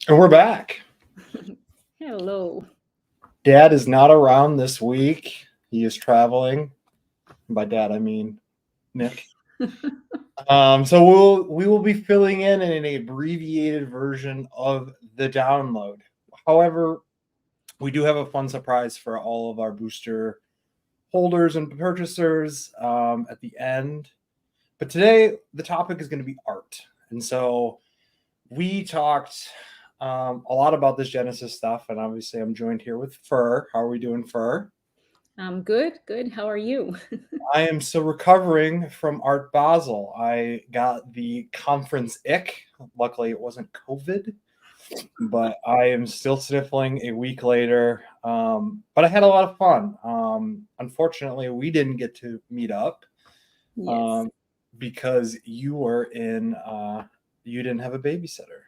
And we're back. Hello. Dad is not around this week. He is traveling. By Dad, I mean Nick. So we will be filling in an abbreviated version of the download. However, we do have a fun surprise for all of our booster holders and purchasers at the end. But today the topic is going to be art, and so we talked a lot about this Genesis stuff, and obviously I'm joined here with Fur. How are we doing, Fur? I'm good. Good. How are you? I am still recovering from Art Basel. I got the conference ick. Luckily, it wasn't COVID, but I am still sniffling a week later. But I had a lot of fun. Unfortunately, we didn't get to meet up Yes. because you were in. You didn't have a babysitter.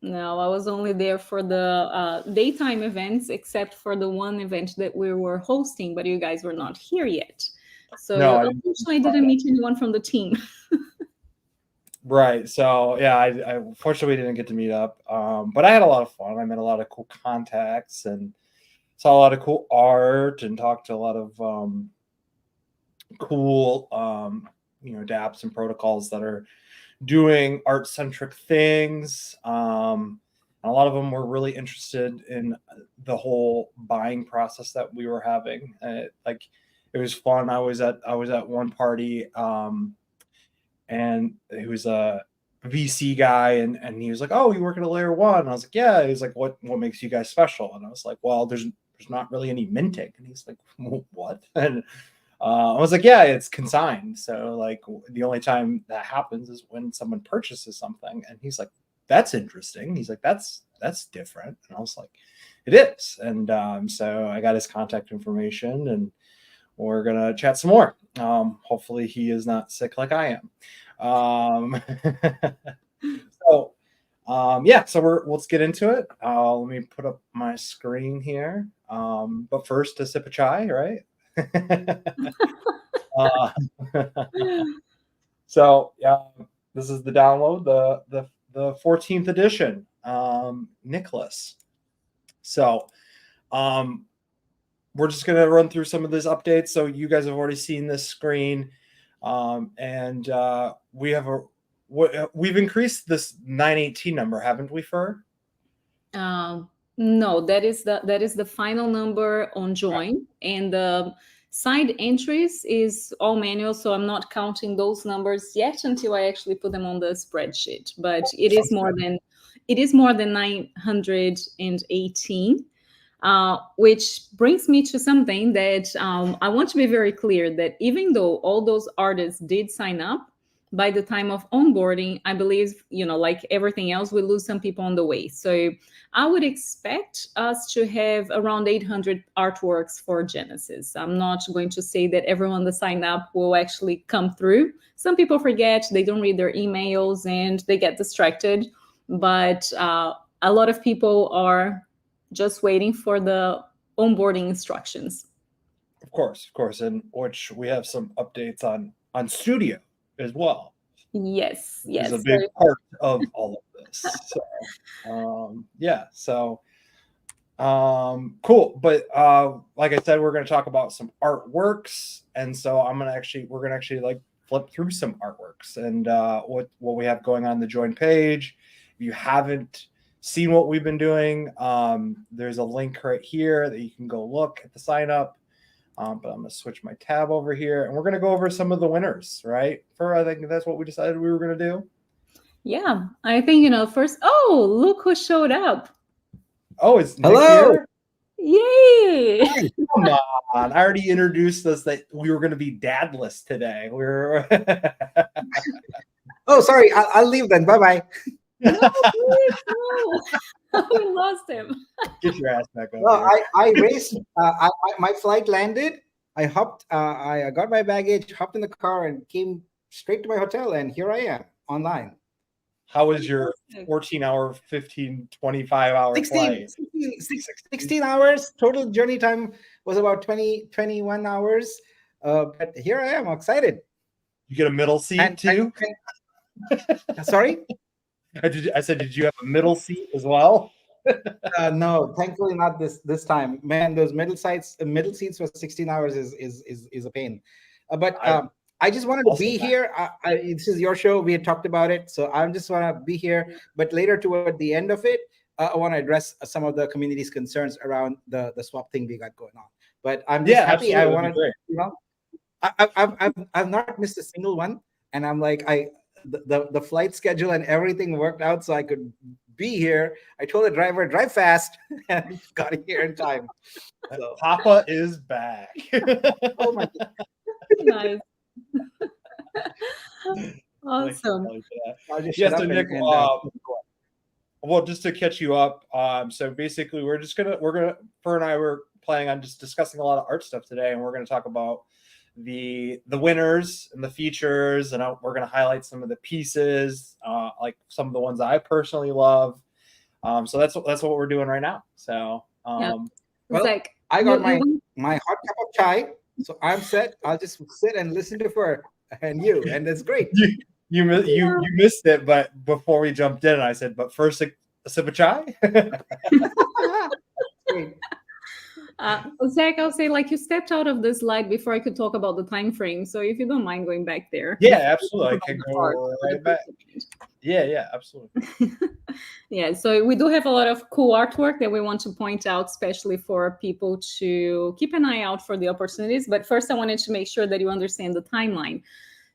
No, I was only there for the daytime events, except for the one event that we were hosting, but you guys were not here yet. So No, I didn't. unfortunately, I didn't meet anyone from the team. Right. So yeah, I unfortunately didn't get to meet up. But I had a lot of fun. I met a lot of cool contacts and saw a lot of cool art and talked to a lot of cool dApps and protocols that are doing art centric things. And a lot of them were really interested in the whole buying process that we were having. It was fun. I was at one party. And he was a VC guy, and he was like, "Oh, you work at a layer one?" And I was like, "Yeah." He's like, "What makes you guys special?" And I was like, "Well, there's not really any minting." And he's like, "What?" And I was like, "Yeah, it's consigned. So like the only time that happens is when someone purchases something." And he's like, "That's interesting." He's like, "That's different." And I was like, "It is." And so I got his contact information, and we're gonna chat some more. Hopefully he is not sick like I am. So let's get into it. Let me put up my screen here. But first, a sip of chai, right? So this is the download, the 14th edition, Nicholas. So we're just going to run through some of these updates. So you guys have already seen this screen. And we've increased this 918 number, haven't we, Fur? No, that is the final number on join, and the side entries is all manual. So I'm not counting those numbers yet until I actually put them on the spreadsheet. But it is more than 918. Which brings me to something that I want to be very clear that even though all those artists did sign up, by the time of onboarding, I believe, like everything else, we lose some people on the way. So I would expect us to have around 800 artworks for Genesis. I'm not going to say that everyone that signed up will actually come through. Some people forget, they don't read their emails, and they get distracted. But a lot of people are just waiting for the onboarding instructions. Of course, and which we have some updates on Studio as well. Yes. Is a big part of all of this. So cool. But like I said, we're going to talk about some artworks, and so we're gonna actually like flip through some artworks and what we have going on the join page. If you haven't seen what we've been doing, there's a link right here that you can go look at the sign up. But I'm going to switch my tab over here, and we're going to go over some of the winners, right? I think that's what we decided we were going to do. Yeah, I think, first, look who showed up. Oh, it's Nick Hello. Here? Yay! Come on. I already introduced us that we were going to be dadless today. Oh, sorry. I'll leave then. Bye-bye. No, please, no. We lost him. Get your ass back up. No, I raced. My flight landed. I hopped. I got my baggage, hopped in the car, and came straight to my hotel. And here I am online. How was your 14-hour, 25-hour 16 hours. Total journey time was about 21 hours. But here I am, excited. You get a middle seat too? Sorry? I said, did you have a middle seat as well? No, thankfully not this time. Man, those middle seats for 16 hours is a pain. But I just wanted to be here. This is your show. We had talked about it, so I just want to be here. But later, toward the end of it, I want to address some of the community's concerns around the swap thing we got going on. But I'm just happy. I want to, I've not missed a single one, and I'm like the flight schedule and everything worked out so I could be here. I told the driver, drive fast, and got here in time. So. Papa is back. Oh my God. Nice. Awesome. Yes, so Nick, well, just to catch you up, so basically we're Fur and I were planning on just discussing a lot of art stuff today, and we're gonna talk about the winners and the features, and we're gonna highlight some of the pieces, like some of the ones I personally love. So that's what we're doing right now. So well, like, I got my hot cup of chai, so I'm set. I'll just sit and listen to Fur and that's great. You missed it, but before we jumped in, I said, but first a sip of chai. Zach, I'll say, like, you stepped out of the slide before I could talk about the time frame. So if you don't mind going back there. Yeah, absolutely. I can go right back. Yeah, absolutely. Yeah, so we do have a lot of cool artwork that we want to point out, especially for people to keep an eye out for the opportunities. But first, I wanted to make sure that you understand the timeline.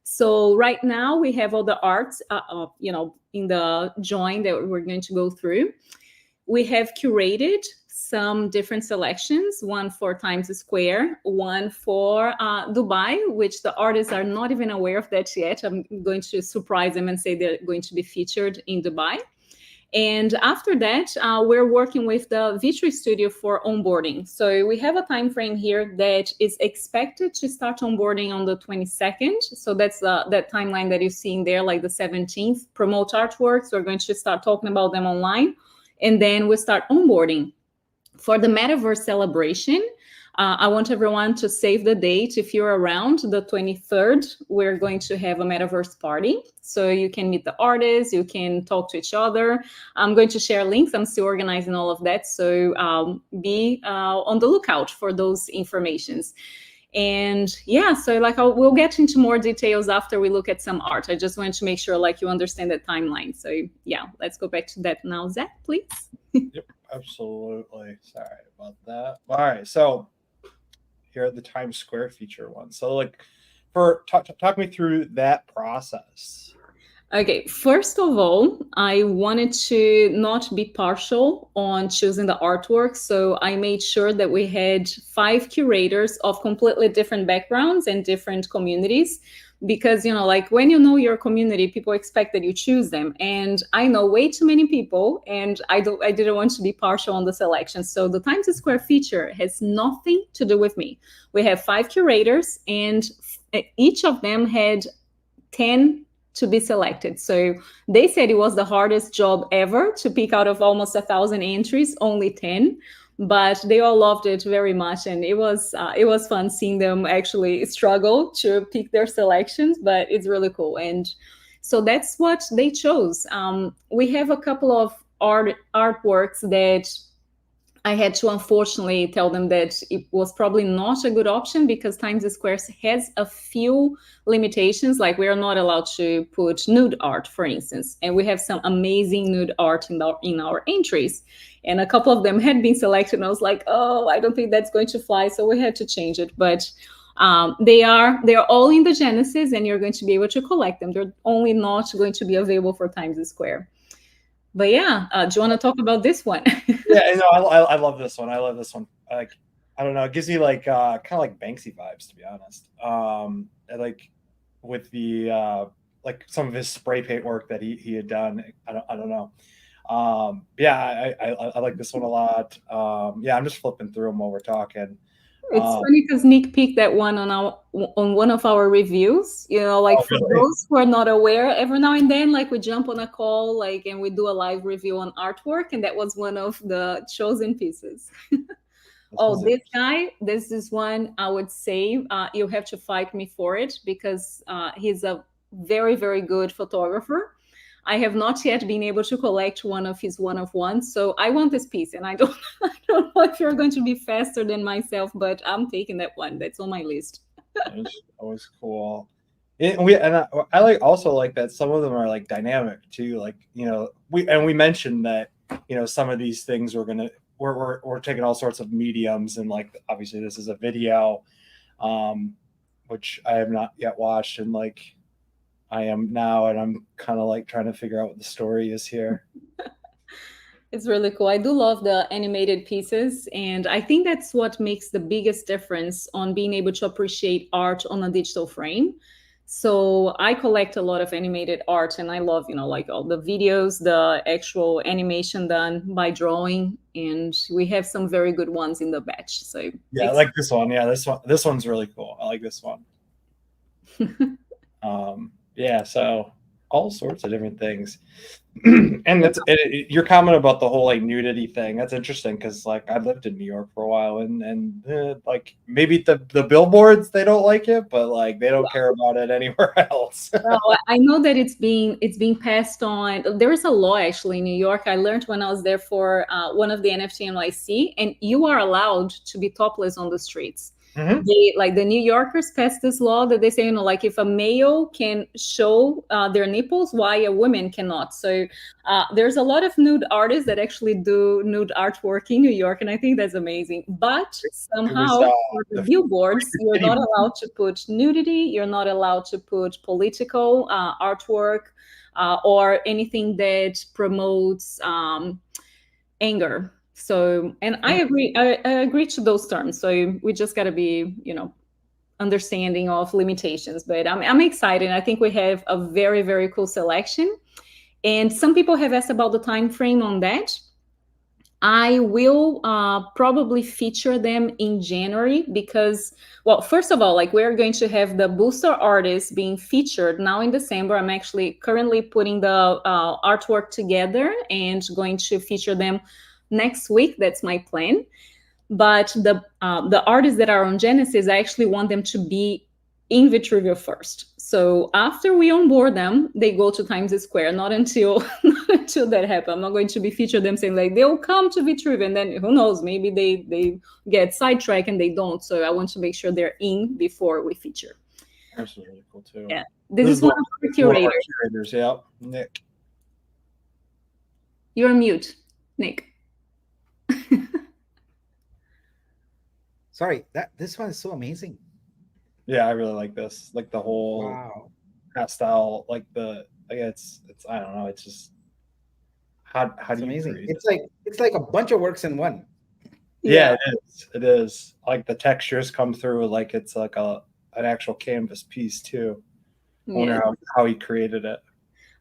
So right now we have all the arts, in the join that we're going to go through. We have curated some different selections, one for Times Square, one for Dubai, which the artists are not even aware of that yet. I'm going to surprise them and say they're going to be featured in Dubai. And after that, we're working with the VTRU Studio for onboarding. So we have a time frame here that is expected to start onboarding on the 22nd. So that's that timeline that you're seeing there, like the 17th. Promote artworks. We're going to start talking about them online. And then we'll start onboarding. For the Metaverse celebration, I want everyone to save the date. If you're around the 23rd, we're going to have a Metaverse Party. So you can meet the artists, you can talk to each other. I'm going to share links. I'm still organizing all of that. So be on the lookout for those informations. And yeah, so like we'll get into more details after we look at some art. I just wanted to make sure like you understand the timeline. So yeah, let's go back to that now. Zach, please. Yep, absolutely. Sorry about that. All right, so here are the Times Square feature one. So like, talk me through that process. Okay, first of all, I wanted to not be partial on choosing the artwork. So I made sure that we had 5 curators of completely different backgrounds and different communities. Because, like when you know your community, people expect that you choose them. And I know way too many people, and I didn't want to be partial on the selection. So the Times Square feature has nothing to do with me. We have 5 curators, and each of them had 10 to be selected. So they said it was the hardest job ever to pick out of almost 1,000 entries, only 10. But they all loved it very much, and it was fun seeing them actually struggle to pick their selections. But it's really cool, and so that's what they chose. We have a couple of artworks that I had to unfortunately tell them that it was probably not a good option because Times Square has a few limitations. Like we are not allowed to put nude art, for instance, and we have some amazing nude art in our entries. And a couple of them had been selected, and I was like, oh, I don't think that's going to fly. So we had to change it. But they are all in the Genesis, and you're going to be able to collect them. They're only not going to be available for Times Square. But yeah, do you want to talk about this one? Yeah, no, I love this one. I love this one. Like, I don't know, it gives me like kind of like Banksy vibes, to be honest. Like with the like some of his spray paint work that he had done. I don't know. Yeah, I like this one a lot. Yeah, I'm just flipping through them while we're talking. It's funny because Nick picked that one on one of our reviews. Like for those who are not aware, every now and then, like we jump on a call, like, and we do a live review on artwork, and that was one of the chosen pieces. This guy, this is one I would say you have to fight me for it because he's a very, very good photographer. I have not yet been able to collect one of his one-of-ones. So I want this piece, and I don't know if you're going to be faster than myself, but I'm taking that one. That's on my list. It's always cool. I like also like that some of them are like dynamic too. Like, you know, we mentioned that, you know, some of these things we're taking all sorts of mediums, and like obviously this is a video, which I have not yet watched, and like I am now, and I'm kind of like trying to figure out what the story is here. It's really cool. I do love the animated pieces, and I think that's what makes the biggest difference on being able to appreciate art on a digital frame. So I collect a lot of animated art, and I love, you know, like all the videos, the actual animation done by drawing, and we have some very good ones in the batch. So yeah, I like this one. Yeah, this one's really cool. I like this one. Yeah, so all sorts of different things. And your comment about the whole like nudity thing, that's interesting, because like I lived in New York for a while, and like maybe the billboards, they don't like it, but like they don't care about it anywhere else. Well, I know that it's being passed on. There is a law actually in New York. I learned when I was there for one of the NFT NYC, and you are allowed to be topless on the streets. Like the New Yorkers passed this law that they say, you know, like if a male can show their nipples, why a woman cannot. So there's a lot of nude artists that actually do nude artwork in New York, and I think that's amazing. But somehow for the billboards, you're not allowed to put nudity, you're not allowed to put political artwork or anything that promotes anger. So, and I agree, I agree to those terms. So we just got to be, you know, understanding of limitations. But I'm excited. I think we have a very, very cool selection. And some people have asked about the time frame on that. I will probably feature them in January because, well, first of all, like we're going to have the booster artists being featured now in December. I'm actually currently putting the artwork together and going to feature them next week. That's my plan. But the artists that are on Genesis, I actually want them to be in Vitruveo first. So after we onboard them, they go to Times Square. Not until that happens. I'm not going to be featured them saying like they'll come to Vitruveo, and then who knows, maybe they get sidetracked and they don't. So I want to make sure they're in before we feature. That's really cool too. Yeah, this is one of our curators. Yeah, Nick. You're on mute, Nick. Sorry, this one is so amazing. Yeah, I really like this. Like the whole pastel, like it's I don't know, it's just how do you amazing. create It's like a bunch of works in one. Yeah, it is. Like the textures come through like it's like an actual canvas piece too. I wonder how he created it.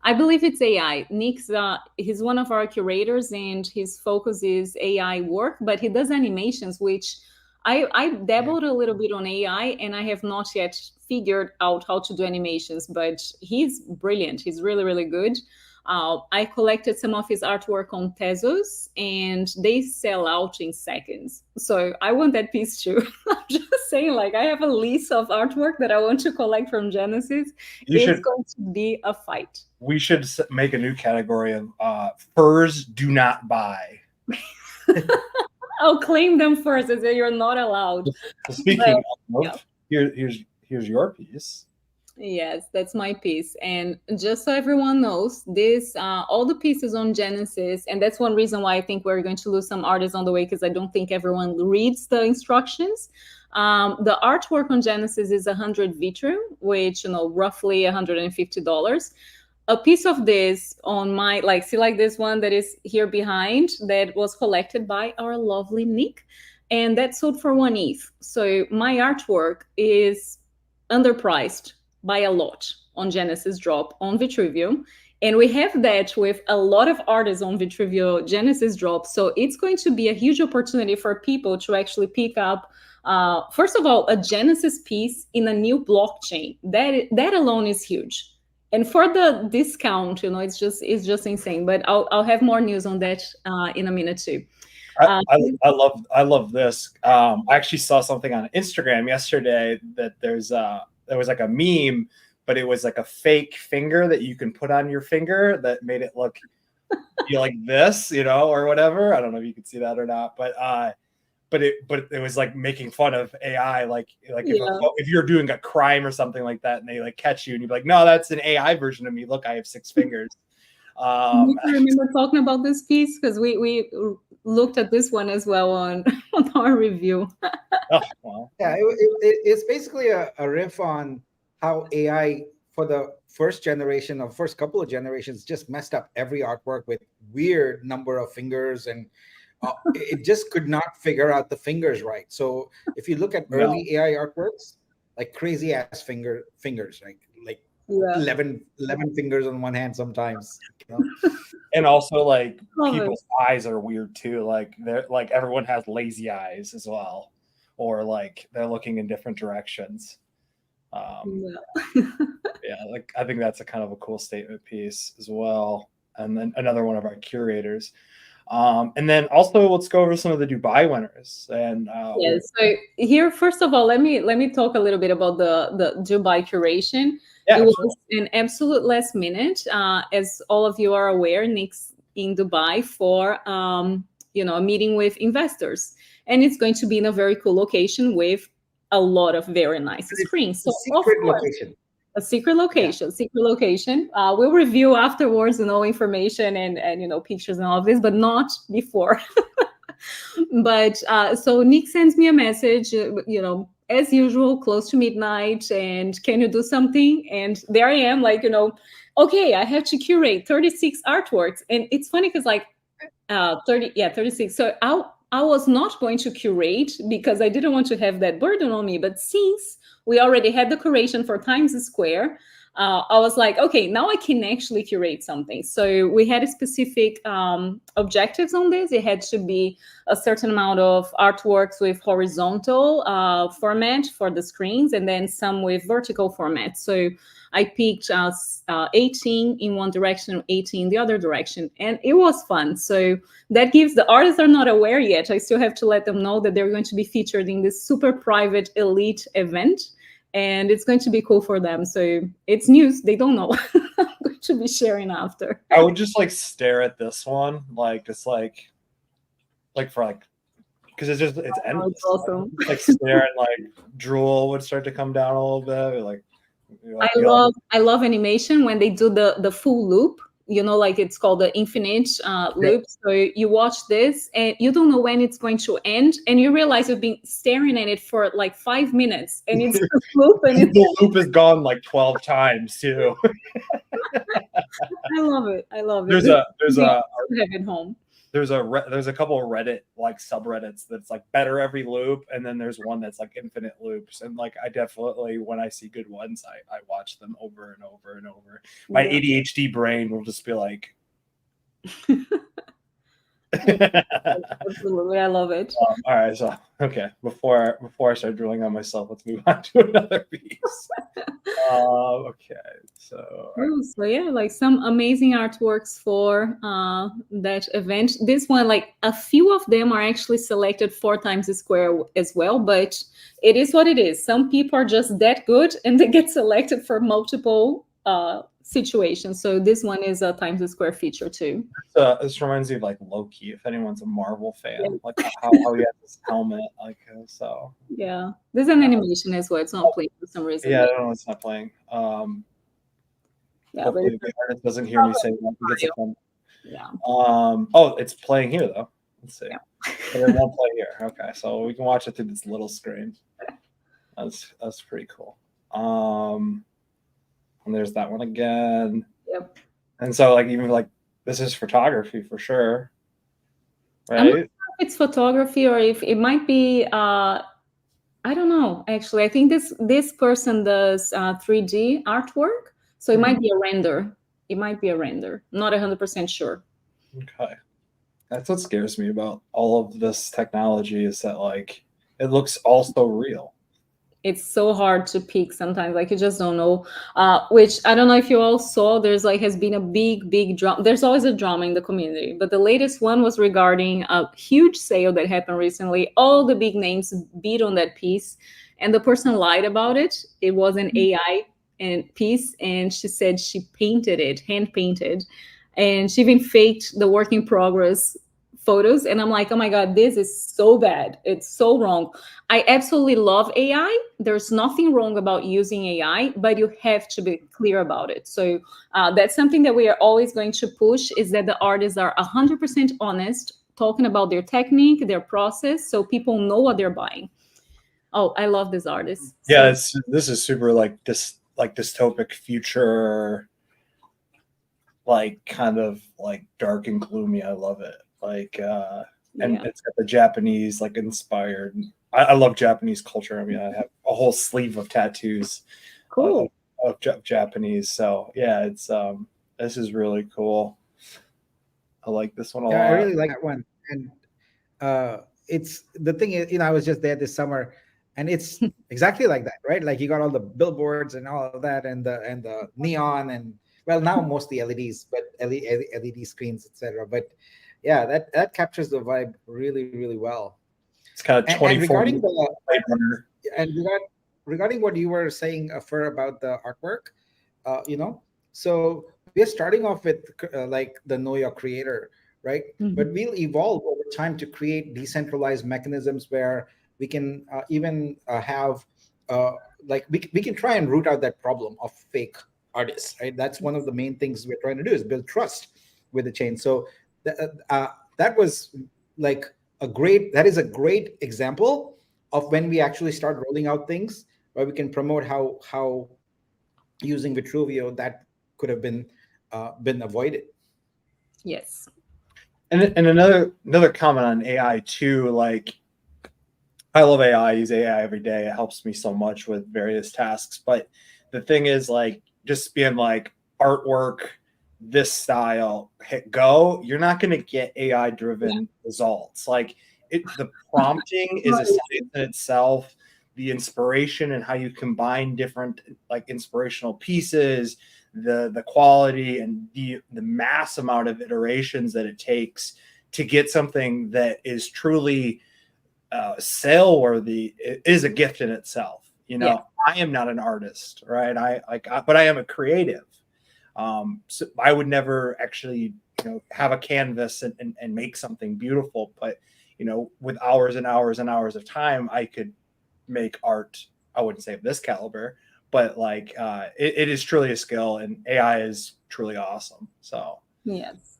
I believe it's AI. Nick's he's one of our curators, and his focus is AI work, but he does animations, which I dabbled a little bit on AI, and I have not yet figured out how to do animations, but he's brilliant. He's really, really good. I collected some of his artwork on Tezos, and they sell out in seconds. So I want that piece too. I'm just saying, like, I have a list of artwork that I want to collect from Genesis. It's going to be a fight. We should make a new category of furs do not buy. I'll claim them first and say you're not allowed. Well, speaking of, here's your piece. Yes, that's my piece. And just so everyone knows, this all the pieces on Genesis, and that's one reason why I think we're going to lose some artists on the way, because I don't think everyone reads the instructions. The artwork on Genesis is 100 VTRU, which, roughly $150. A piece of this on my, see this one that is here behind, that was collected by our lovely Nick, and that sold for 1 ETH. So my artwork is underpriced by a lot on Genesis Drop on Vitruveo. And we have that with a lot of artists on Vitruveo Genesis Drop. So it's going to be a huge opportunity for people to actually pick up, first of all, a Genesis piece in a new blockchain. That alone is huge. And for the discount, it's just insane. But I'll have more news on that in a minute too. I love this. I actually saw something on Instagram yesterday that there was like a meme but it was like a fake finger that you can put on your finger that made it look like this, or whatever. I don't know if you can see that or not, but it was like making fun of AI, like if you're doing a crime or something like that, and they like catch you, and you're like, no, that's an AI version of me. Look, I have 6 fingers. I remember talking about this piece because we looked at this one as well on our review. Oh, well. Yeah, it's basically a riff on how AI for the first generation or first couple of generations just messed up every artwork with weird number of fingers, and it just could not figure out the fingers right. So if you look at early AI artworks, like crazy ass fingers, like 11 fingers on one hand sometimes. And also like people's eyes are weird too. Like they're like everyone has lazy eyes as well, or like they're looking in different directions. Like I think that's a kind of a cool statement piece as well. And then another one of our curators. And then also let's go over some of the Dubai winners. And so here, first of all, let me talk a little bit about the Dubai curation. Yeah, it was an absolute last minute. As all of you are aware, Nick's in Dubai for a meeting with investors, and it's going to be in a very cool location with a lot of very nice screens. So a secret location. We'll review afterwards, information and pictures and all of this, but not before. But so Nick sends me a message, as usual, close to midnight, and can you do something? And there I am, like, okay, I have to curate 36 artworks. And it's funny because 36. So I was not going to curate because I didn't want to have that burden on me. But since we already had the curation for Times Square, I was like, okay, now I can actually curate something. So we had specific objectives on this. It had to be a certain amount of artworks with horizontal format for the screens, and then some with vertical format. So I picked 18 in one direction, 18 in the other direction, and it was fun. So that gives the artists are not aware yet. I still have to let them know that they're going to be featured in this super private elite event. And it's going to be cool for them. So it's news. They don't know. I'm going to be sharing after. I would just like stare at this one, like just like for like, because it's endless. It's awesome. Like stare and like drool would start to come down a little bit. Like I love animation when they do the full loop. Like it's called the infinite loop. So you watch this and you don't know when it's going to end, and you realize you've been staring at it for like 5 minutes, and it's a loop, and the loop is gone like 12 times too. I love it. There's a have it home. There's a couple of Reddit like subreddits that's like better every loop, and then there's one that's like infinite loops, and like I definitely, when I see good ones, I watch them over and over and over. My ADHD brain will just be like Absolutely, I love it. All right, so okay, before I start drilling on myself, let's move on to another piece. Okay, so yeah, like some amazing artworks for that event. This one, like a few of them are actually selected 4 Times Square as well, but it is what it is. Some people are just that good, and they get selected for multiple situations. So this one is a Times Square feature too. This reminds me of like Loki, if anyone's a Marvel fan, like how he has this helmet, like so. Yeah, there's an animation as well. It's not playing for some reason. Yeah, I don't know, it's not playing. Hopefully the artist doesn't hear me say that. Yeah. Oh, it's playing here though. Let's see. Yeah. But it won't play here. Okay, so we can watch it through this little screen. That's pretty cool. And there's that one again. Yep. And so like even like this is photography for sure. Right? I'm not sure if it's photography or if it might be I don't know, actually. I think this person does 3D artwork. So it might be a render. It might be a render. Not 100% sure. Okay. That's what scares me about all of this technology, is that like it looks all so real. It's so hard to pick sometimes, like you just don't know, which I don't know if you all saw, has been a big drama. There's always a drama in the community, but the latest one was regarding a huge sale that happened recently. All the big names bid on that piece, and the person lied about it. It was an AI and piece, and she said she painted it, hand painted, and she even faked the work in progress photos. And I'm like, oh my God, this is so bad. It's so wrong. I absolutely love AI. There's nothing wrong about using AI, but you have to be clear about it. So that's something that we are always going to push, is that the artists are 100% honest, talking about their technique, their process, so people know what they're buying. Oh, I love this artist. Yeah, this is super like dystopic future, like kind of like dark and gloomy. I love it. Like and it's got the Japanese like inspired. I love Japanese culture. I mean, I have a whole sleeve of tattoos cool. of Japanese. So yeah, it's this is really cool. I like this one a lot. I really like that one. And it's the thing is, I was just there this summer, and it's exactly like that, right? Like you got all the billboards and all of that, and the neon, and well, now mostly LEDs, but LED screens, etc. But yeah, that captures the vibe really, really well. It's kind of 2040. Regarding what you were saying, Fer, about the artwork, so we're starting off with like the Know Your Creator, right? Mm-hmm. But we'll evolve over time to create decentralized mechanisms where we can even have like we can try and root out that problem of fake artists, right? That's one of the main things we're trying to do, is build trust with the chain. So that was like that is a great example of when we actually start rolling out things where we can promote how using Vitruveo that could have been avoided. Yes. And another comment on AI too, like I love AI, I use AI every day. It helps me so much with various tasks. But the thing is, like, just being like artwork, this style, hit go, you're not going to get AI driven results. Like the prompting is a science in itself. The inspiration and how you combine different like inspirational pieces, the quality and the mass amount of iterations that it takes to get something that is truly sale worthy is a gift in itself. I am not an artist, right? But I am a creative. So I would never actually, have a canvas and make something beautiful. But, with hours and hours and hours of time, I could make art. I wouldn't say of this caliber, but like it is truly a skill, and AI is truly awesome. So yes.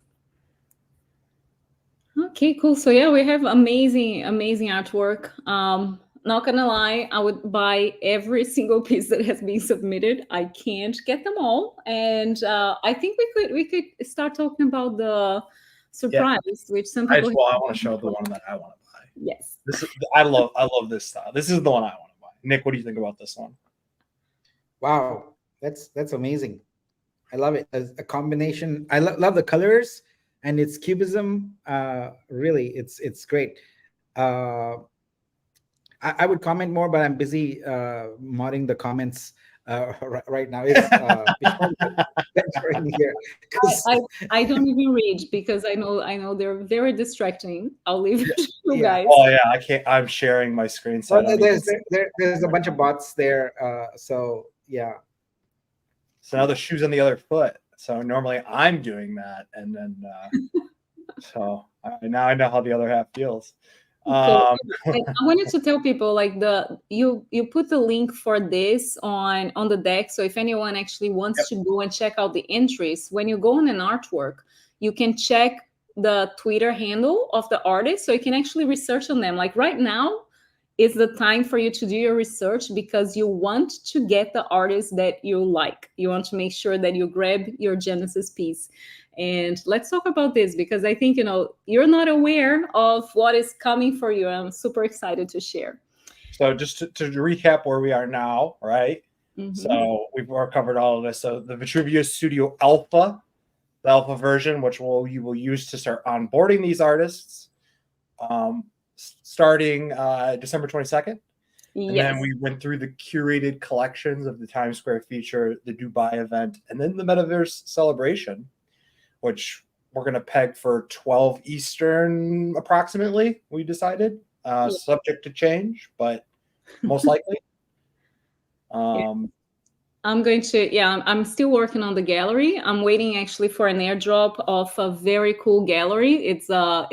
Okay, cool. So yeah, we have amazing artwork. Not gonna lie, I would buy every single piece that has been submitted. I can't get them all, and I think we could start talking about the surprise, which some people. I want to show the one that I want to buy. Yes, I love this style. This is the one I want to buy. Nick, what do you think about this one? Wow, that's amazing. I love it. As a combination, I love the colors and its cubism. Really, it's great. I would comment more, but I'm busy modding the comments right now. It's here. I don't even read because I know they're very distracting. I'll leave it to you guys. Oh yeah, I can't. I'm sharing my screen. So there's a bunch of bots there. So yeah. So now the shoe's on the other foot. So normally I'm doing that, and then so now I know how the other half feels. I wanted to tell people like you put the link for this on the deck. So if anyone actually wants to go and check out the entries, when you go on an artwork, you can check the Twitter handle of the artist, so you can actually research on them. Like right now is the time for you to do your research, because you want to get the artist that you like. You want to make sure that you grab your Genesis piece. And let's talk about this, because I think, you're not aware of what is coming for you. I'm super excited to share. So just to recap where we are now, right? Mm-hmm. So we've covered all of this. So the Vitruveo Studio Alpha, the alpha version, which you will use to start onboarding these artists, starting December 22nd. And then we went through the curated collections of the Times Square feature, the Dubai event, and then the Metaverse celebration, which we're going to peg for 12 Eastern approximately, we decided, subject to change, but most likely. I'm going to, yeah, I'm still working on the gallery. I'm waiting actually for an airdrop of a very cool gallery. It's a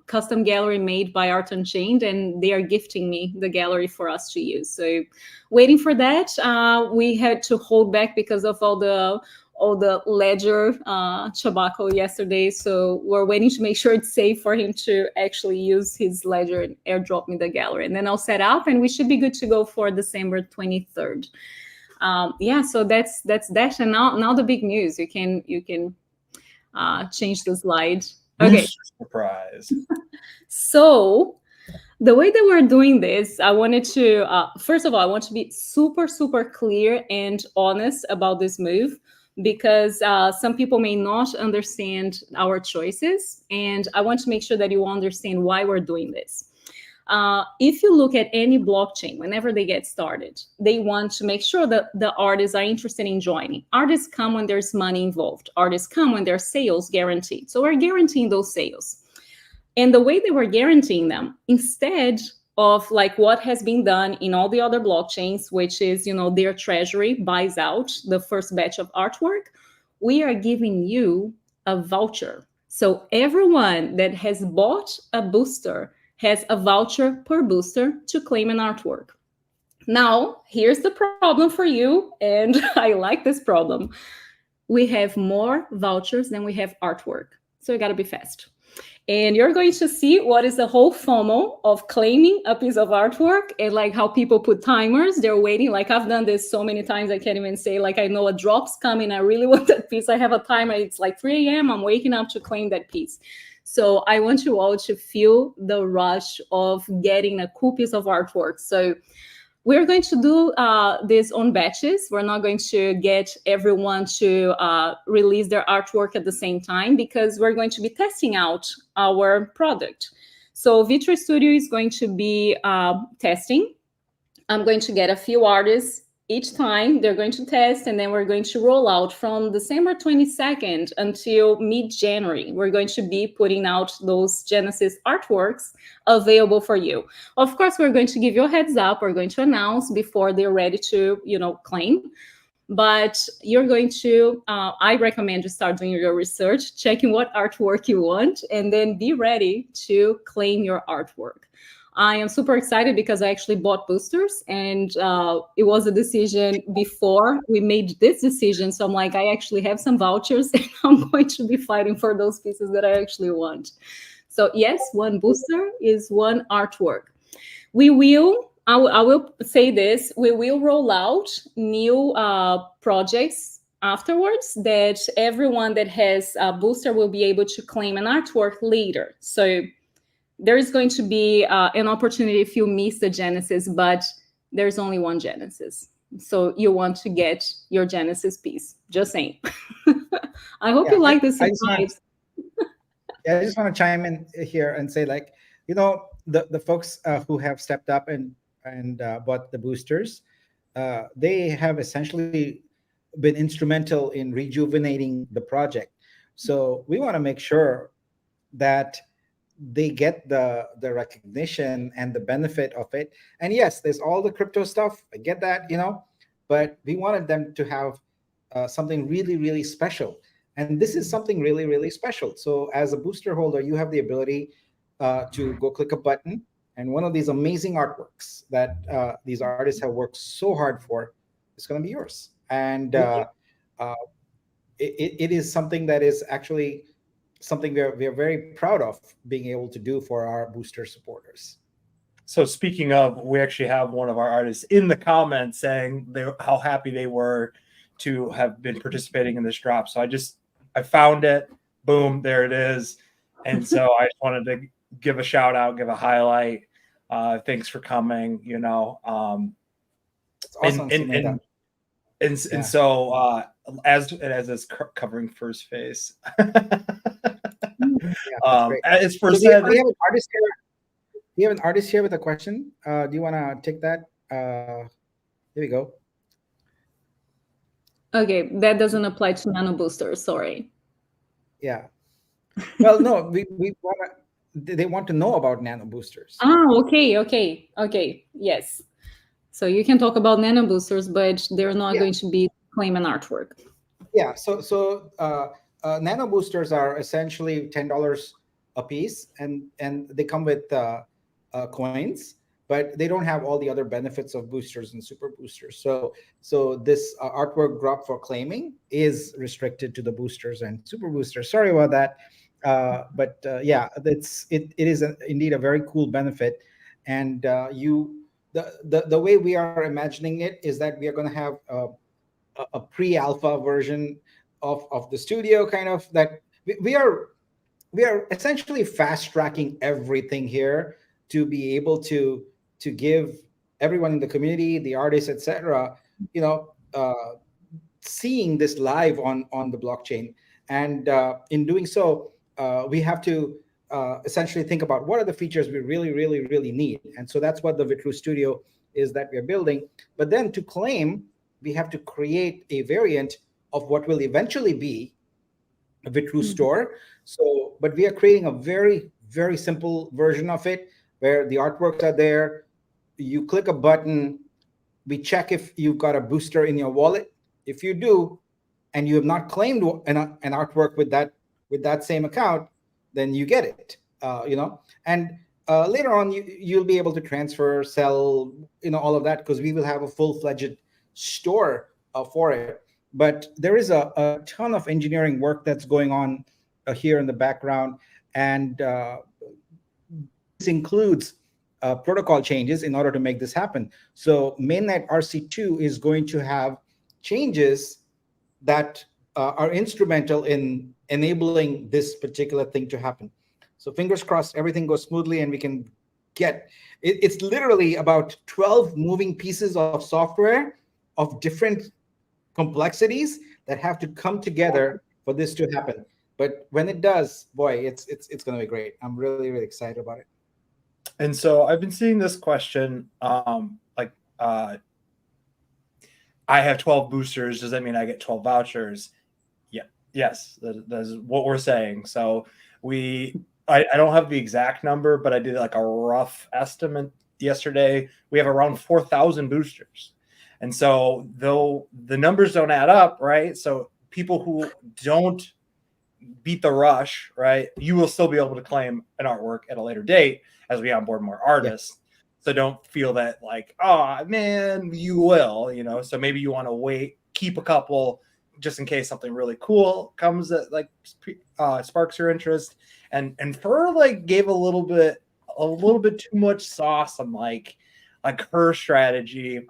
custom gallery made by Art Unchained, and they are gifting me the gallery for us to use. So waiting for that. We had to hold back because of all the ledger tobacco yesterday. So we're waiting to make sure it's safe for him to actually use his ledger and airdrop me the gallery. And then I'll set up and we should be good to go for December 23rd. Yeah, so that's that. And now the big news. You can change the slide. Okay. Surprise. So the way that we're doing this, I wanted to first of all, I want to be super clear and honest about this move, because some people may not understand our choices, and I want to make sure that you understand why we're doing this. If you look at any blockchain, whenever they get started, they want to make sure that the artists are interested in joining. Artists come when there's money involved. Artists come when there's sales guaranteed. So we're guaranteeing those sales. And the way that we're guaranteeing them, instead of like what has been done in all the other blockchains, which is, their treasury buys out the first batch of artwork, we are giving you a voucher. So everyone that has bought a booster has a voucher per booster to claim an artwork. Now, here's the problem for you, and I like this problem. We have more vouchers than we have artwork, so you gotta be fast. And you're going to see what is the whole FOMO of claiming a piece of artwork, and like how people put timers. They're waiting. Like I've done this so many times, I can't even say, like, I know a drop's coming, I really want that piece. I have a timer, it's like 3 a.m. I'm waking up to claim that piece. So I want you all to feel the rush of getting a cool piece of artwork. So we're going to do this on batches. We're not going to get everyone to release their artwork at the same time, because we're going to be testing out our product. So VTRU Studio is going to be testing. I'm going to get a few artists each time. They're going to test, and then we're going to roll out from December 22nd until mid-January. We're going to be putting out those Genesis artworks available for you. Of course, we're going to give you a heads up. We're going to announce before they're ready to, claim. But you're going to, I recommend you start doing your research, checking what artwork you want, and then be ready to claim your artwork. I am super excited because I actually bought boosters, and it was a decision before we made this decision. So I'm like, I actually have some vouchers, and I'm going to be fighting for those pieces that I actually want. So yes, one booster is one artwork. We will, I will say this, we will roll out new projects afterwards that everyone that has a booster will be able to claim an artwork later. So there is going to be an opportunity if you miss the Genesis, but there's only one Genesis. So you want to get your Genesis piece. Just saying. I hope you like this. I just want to chime in here and say, like, the folks who have stepped up and bought the boosters, they have essentially been instrumental in rejuvenating the project. So we want to make sure that they get the recognition and the benefit of it. And yes, there's all the crypto stuff. I get that, but we wanted them to have something really, really special. And this is something really, really special. So as a booster holder, you have the ability to go click a button, and one of these amazing artworks that these artists have worked so hard for is going to be yours. And it is something that is actually something we're very proud of being able to do for our booster supporters. So speaking of, we actually have one of our artists in the comments saying how happy they were to have been participating in this drop. So I found it, boom, there it is. And so I just wanted to give a shout out, give a highlight. Thanks for coming, It's awesome. And so as it's covering first face. It's for we have an artist here. We have an artist here with a question. Do you want to take that? Here we go. Okay, that doesn't apply to nano boosters. Sorry. Yeah. Well, no, they want to know about nano boosters. Oh, okay. Yes. So you can talk about nano boosters, but they're not going to be claim an artwork. Yeah. So nano boosters are essentially $10 a piece, and they come with coins, but they don't have all the other benefits of boosters and super boosters. So this artwork drop for claiming is restricted to the boosters and super boosters. Sorry about that, but yeah, it is indeed a very cool benefit, and the way we are imagining it is that we are going to have a pre-alpha version of the studio, kind of, that we are essentially fast tracking everything here to be able to give everyone in the community, the artists, etc., seeing this live on the blockchain. And in doing so, we have to essentially think about what are the features we really, really, really need. And so that's what the VTRU Studio is that we're building. But then to claim, we have to create a variant of what will eventually be a VTRU store. So, but we are creating a very, very simple version of it where the artworks are there. You click a button, we check if you've got a booster in your wallet. If you do, and you have not claimed an artwork with that same account, then you get it. And later on, you'll be able to transfer, sell, all of that, because we will have a full-fledged store for it. But there is a ton of engineering work that's going on here in the background, and this includes protocol changes in order to make this happen. So mainnet RC2 is going to have changes that are instrumental in enabling this particular thing to happen. So fingers crossed, everything goes smoothly, and we can get it. It's literally about 12 moving pieces of software of different complexities that have to come together for this to happen. But when it does, boy, it's going to be great. I'm really, really excited about it. And so I've been seeing this question, I have 12 boosters. Does that mean I get 12 vouchers? Yeah. Yes, that's what we're saying. So I don't have the exact number, but I did like a rough estimate yesterday. We have around 4,000 boosters. And so though the numbers don't add up, right? So people who don't beat the rush, right, you will still be able to claim an artwork at a later date as we onboard more artists. Yeah. So don't feel that like, oh man, you will, so maybe you want to wait, keep a couple just in case something really cool comes that like sparks your interest. And Fur like gave a little bit too much sauce on like her strategy.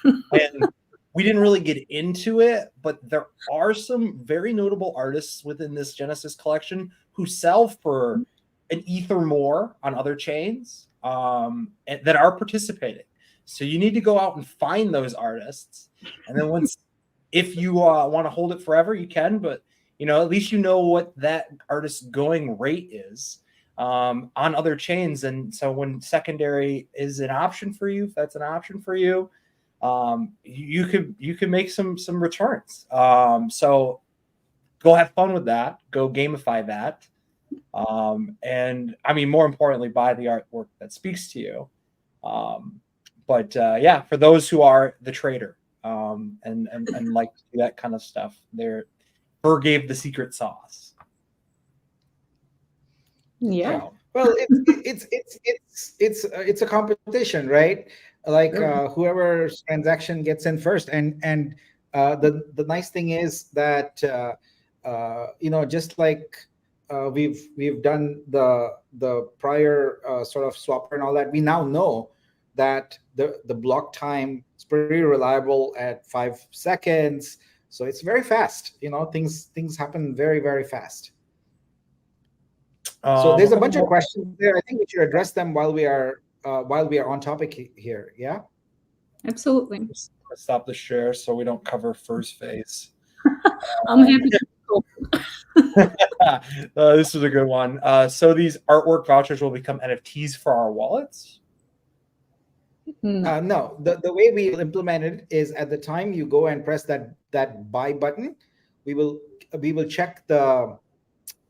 And we didn't really get into it, but there are some very notable artists within this Genesis collection who sell for an ether more on other chains that are participating. So you need to go out and find those artists. And then if you want to hold it forever, you can, but at least what that artist's going rate is on other chains. And so when secondary is an option for you, if that's an option for you, you could make some returns. So go have fun with that. Go gamify that. And I mean, more importantly, buy the artwork that speaks to you. But yeah, for those who are the trader and like to do that kind of stuff, Fur gave the secret sauce. Yeah. So, well, it's a competition, right? Like whoever's transaction gets in first, and the nice thing is that just like we've done the prior sort of swapper and all that, we now know that the block time is pretty reliable at 5 seconds, so it's very fast. Things happen very, very fast. So there's a bunch of questions there. I think we should address them while we are on topic here. Yeah, absolutely. Stop the share so we don't cover Fur's face. I'm happy to this was a good one. So these artwork vouchers will become NFTs for our wallets? No, the way we implement it is at the time you go and press that buy button, we will check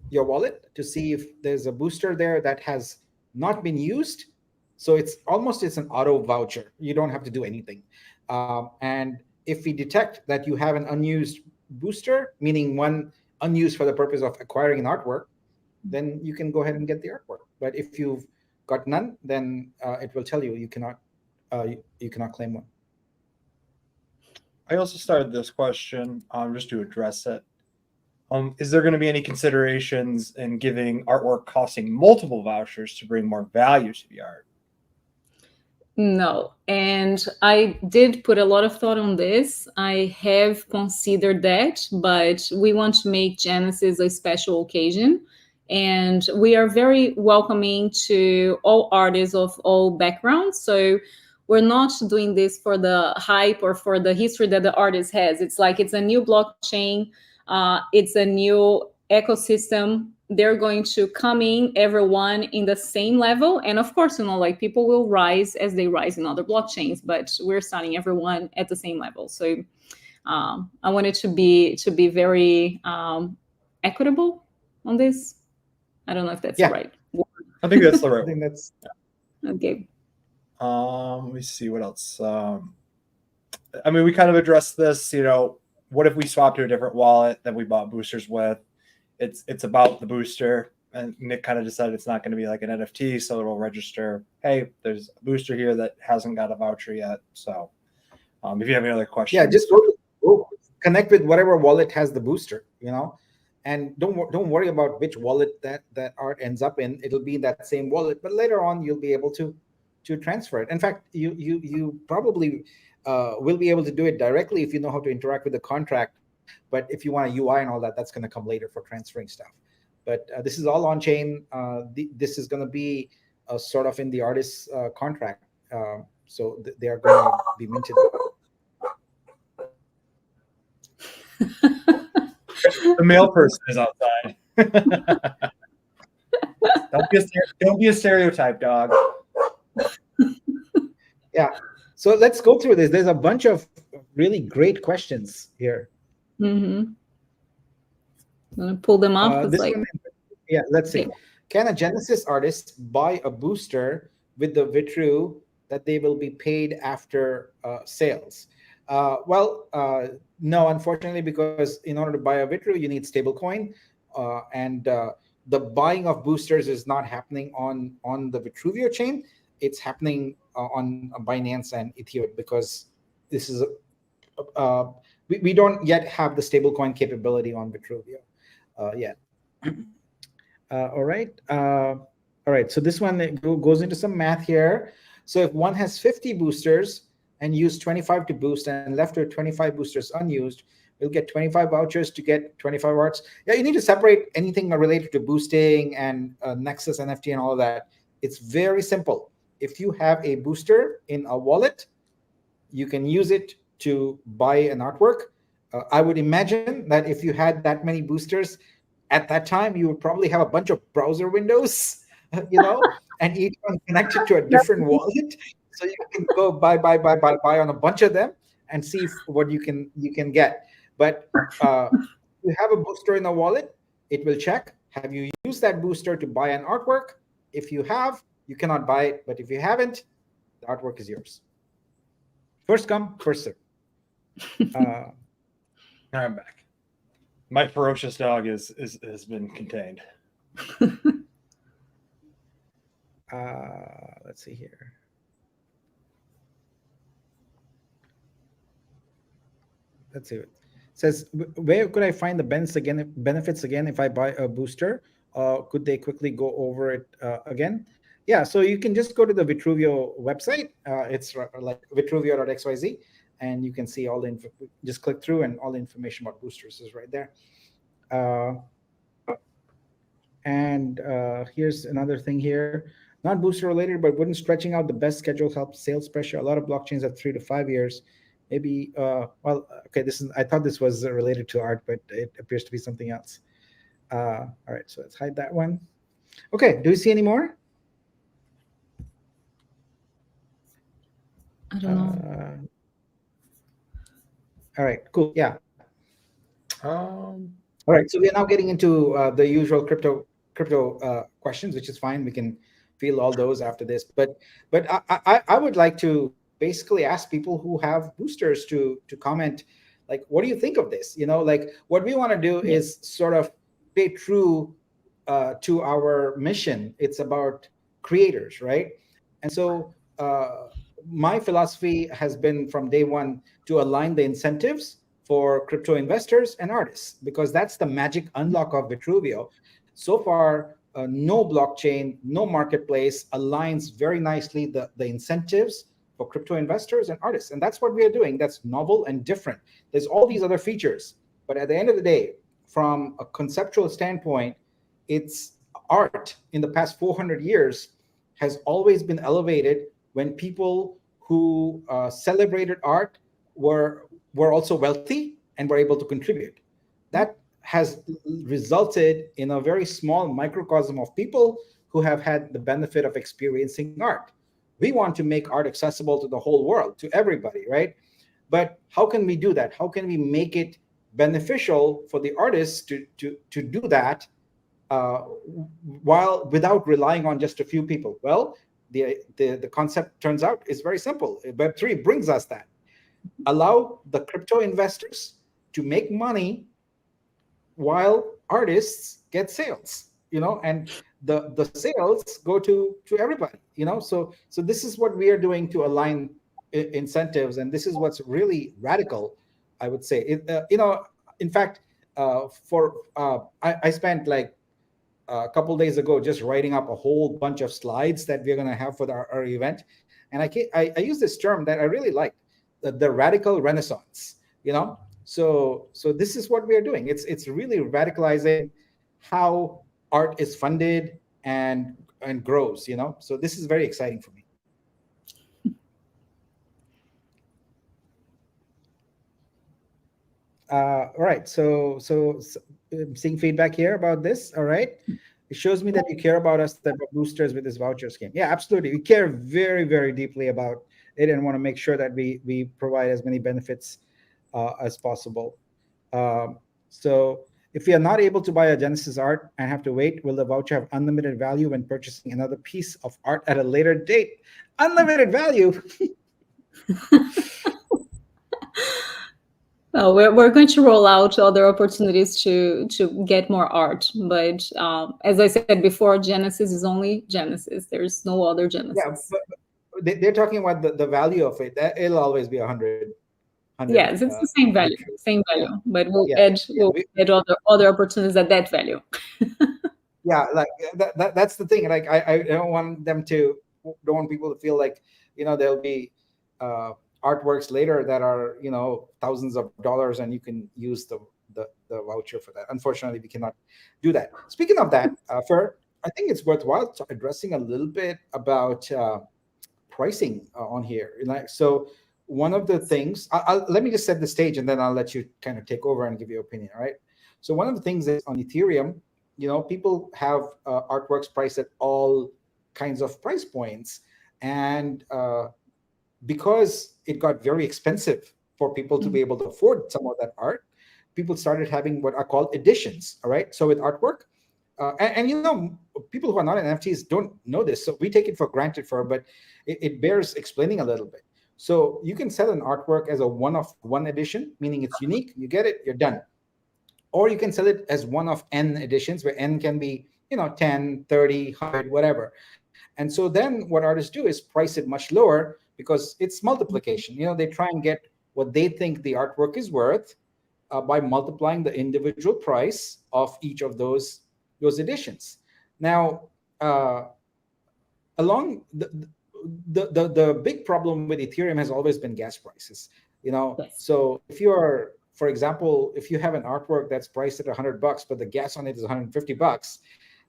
your wallet to see if there's a booster there that has not been used. So it's an auto voucher. You don't have to do anything. And if we detect that you have an unused booster, meaning one unused for the purpose of acquiring an artwork, then you can go ahead and get the artwork. But if you've got none, then it will tell you you cannot claim one. I also started this question just to address it. Is there going to be any considerations in giving artwork costing multiple vouchers to bring more value to the art? No, and I did put a lot of thought on this. I have considered that, but we want to make Genesis a special occasion. And we are very welcoming to all artists of all backgrounds. So we're not doing this for the hype or for the history that the artist has. It's like it's a new blockchain. It's a new ecosystem. They're going to come in, everyone in the same level. And of course, like people will rise as they rise in other blockchains, but we're starting everyone at the same level. So I wanted to be very equitable on this. I don't know if that's the right word. I think that's the right I think that's okay. Let me see what else. I mean, we kind of addressed this, what if we swap to a different wallet that we bought boosters with? It's about the booster, and Nick kind of decided it's not going to be like an NFT, so it'll register, hey, there's a booster here that hasn't got a voucher yet. So if you have any other questions. Yeah, just go connect with whatever wallet has the booster, and don't worry about which wallet that art ends up in. It'll be that same wallet, but later on you'll be able to transfer it. In fact, you probably will be able to do it directly if you know how to interact with the contract. But if you want a UI and all that, that's going to come later for transferring stuff. But this is all on chain. This is going to be sort of in the artist's contract. So they are going to be minted. The male person is outside. Don't be a stereotype, dog. Yeah. So let's go through this. There's a bunch of really great questions here. Mm-hmm. I'm gonna pull them up. Let's see. Can a Genesis artist buy a booster with the Vitruveo that they will be paid after sales? No, unfortunately, because in order to buy a Vitruveo, you need stablecoin, and the buying of boosters is not happening on the Vitruveo chain. It's happening on Binance and Ethereum, because this is we don't yet have the stablecoin capability on Vitruveo yet. All right. So this one goes into some math here. So if one has 50 boosters and used 25 to boost and left with 25 boosters unused, we'll get 25 vouchers to get 25 arts. Yeah, you need to separate anything related to boosting and Nexus NFT and all of that. It's very simple. If you have a booster in a wallet, you can use it to buy an artwork. I would imagine that if you had that many boosters at that time, you would probably have a bunch of browser windows, and each one connected to a different wallet. So you can go buy on a bunch of them and see what you can get. But you have a booster in a wallet, it will check, have you used that booster to buy an artwork? If you have, you cannot buy it. But if you haven't, the artwork is yours. First come, first serve. I'm back. My ferocious dog has been contained. Let's see here. Let's see. It says, where could I find the benefits again if I buy a booster? Could they quickly go over it again? Yeah, so you can just go to the Vitruveo website. It's like vitruveo.xyz, and you can see all the just click through, and all the information about boosters is right there. Here's another thing here. Not booster related, but wouldn't stretching out the best schedule help sales pressure? A lot of blockchains have 3 to 5 years. Maybe, okay, I thought this was related to art, but it appears to be something else. All right, so let's hide that one. Okay, do we see any more? I don't know. All right, cool, yeah. All right, so we are now getting into the usual crypto questions, which is fine. We can feel all those after this. But I would like to basically ask people who have boosters to comment, like, what do you think of this? Like, what we want to do is sort of stay true to our mission. It's about creators, right? And so my philosophy has been from day one to align the incentives for crypto investors and artists, because that's the magic unlock of Vitruveo. So far, no blockchain, no marketplace aligns very nicely the incentives for crypto investors and artists. And that's what we are doing. That's novel and different. There's all these other features. But at the end of the day, from a conceptual standpoint, it's art in the past 400 years has always been elevated when people who celebrated art were also wealthy and were able to contribute. That has resulted in a very small microcosm of people who have had the benefit of experiencing art. We want to make art accessible to the whole world, to everybody, right? But how can we do that? How can we make it beneficial for the artists to do that without relying on just a few people? Well, the concept turns out is very simple. Web3 brings us that. Allow the crypto investors to make money while artists get sales, and the sales go to everybody, so this is what we are doing to align incentives, and this is what's really radical, I would say. In fact, I spent like a couple days ago just writing up a whole bunch of slides that we're going to have for our event, and I use this term that I really like, the radical renaissance. So this is what we are doing. It's really radicalizing how art is funded and grows. So this is very exciting for me. All right. So I'm seeing feedback here about this. All right. It shows me that you care about us, that we're boosters with this voucher scheme. Yeah, absolutely. We care very, very deeply about it and want to make sure that we provide as many benefits as possible. So if we are not able to buy a Genesis art and have to wait, will the voucher have unlimited value when purchasing another piece of art at a later date? Unlimited value? Well, we're going to roll out other opportunities to get more art, but as I said before, Genesis is only Genesis. There's no other Genesis. Yeah, but they're talking about the value of it. It'll always be 100. Yes, it's the same value, Yeah. But we'll add other opportunities at that value. Yeah, like that's the thing. Like I don't want people to feel like there'll be artworks later that are thousands of dollars and you can use the voucher for that. Unfortunately, we cannot do that. Speaking of that, Fer, I think it's worthwhile addressing a little bit about pricing on here. So one of the things, let me just set the stage and then I'll let you kind of take over and give your opinion. All right. So one of the things is on Ethereum, people have artworks priced at all kinds of price points, and because it got very expensive for people to be able to afford some of that art, people started having what are called editions. All right. So with artwork, and people who are not in NFTs don't know this, so we take it for granted, but it bears explaining a little bit. So you can sell an artwork as a one-of-one edition, meaning it's unique. You get it, you're done. Or you can sell it as one of N editions, where N can be 10, 30, 100, whatever. And so then what artists do is price it much lower because it's multiplication. They try and get what they think the artwork is worth by multiplying the individual price of each of those editions. Now, along the big problem with Ethereum has always been gas prices. Yes. So if you are, for example, if you have an artwork that's priced at $100, but the gas on it is $150,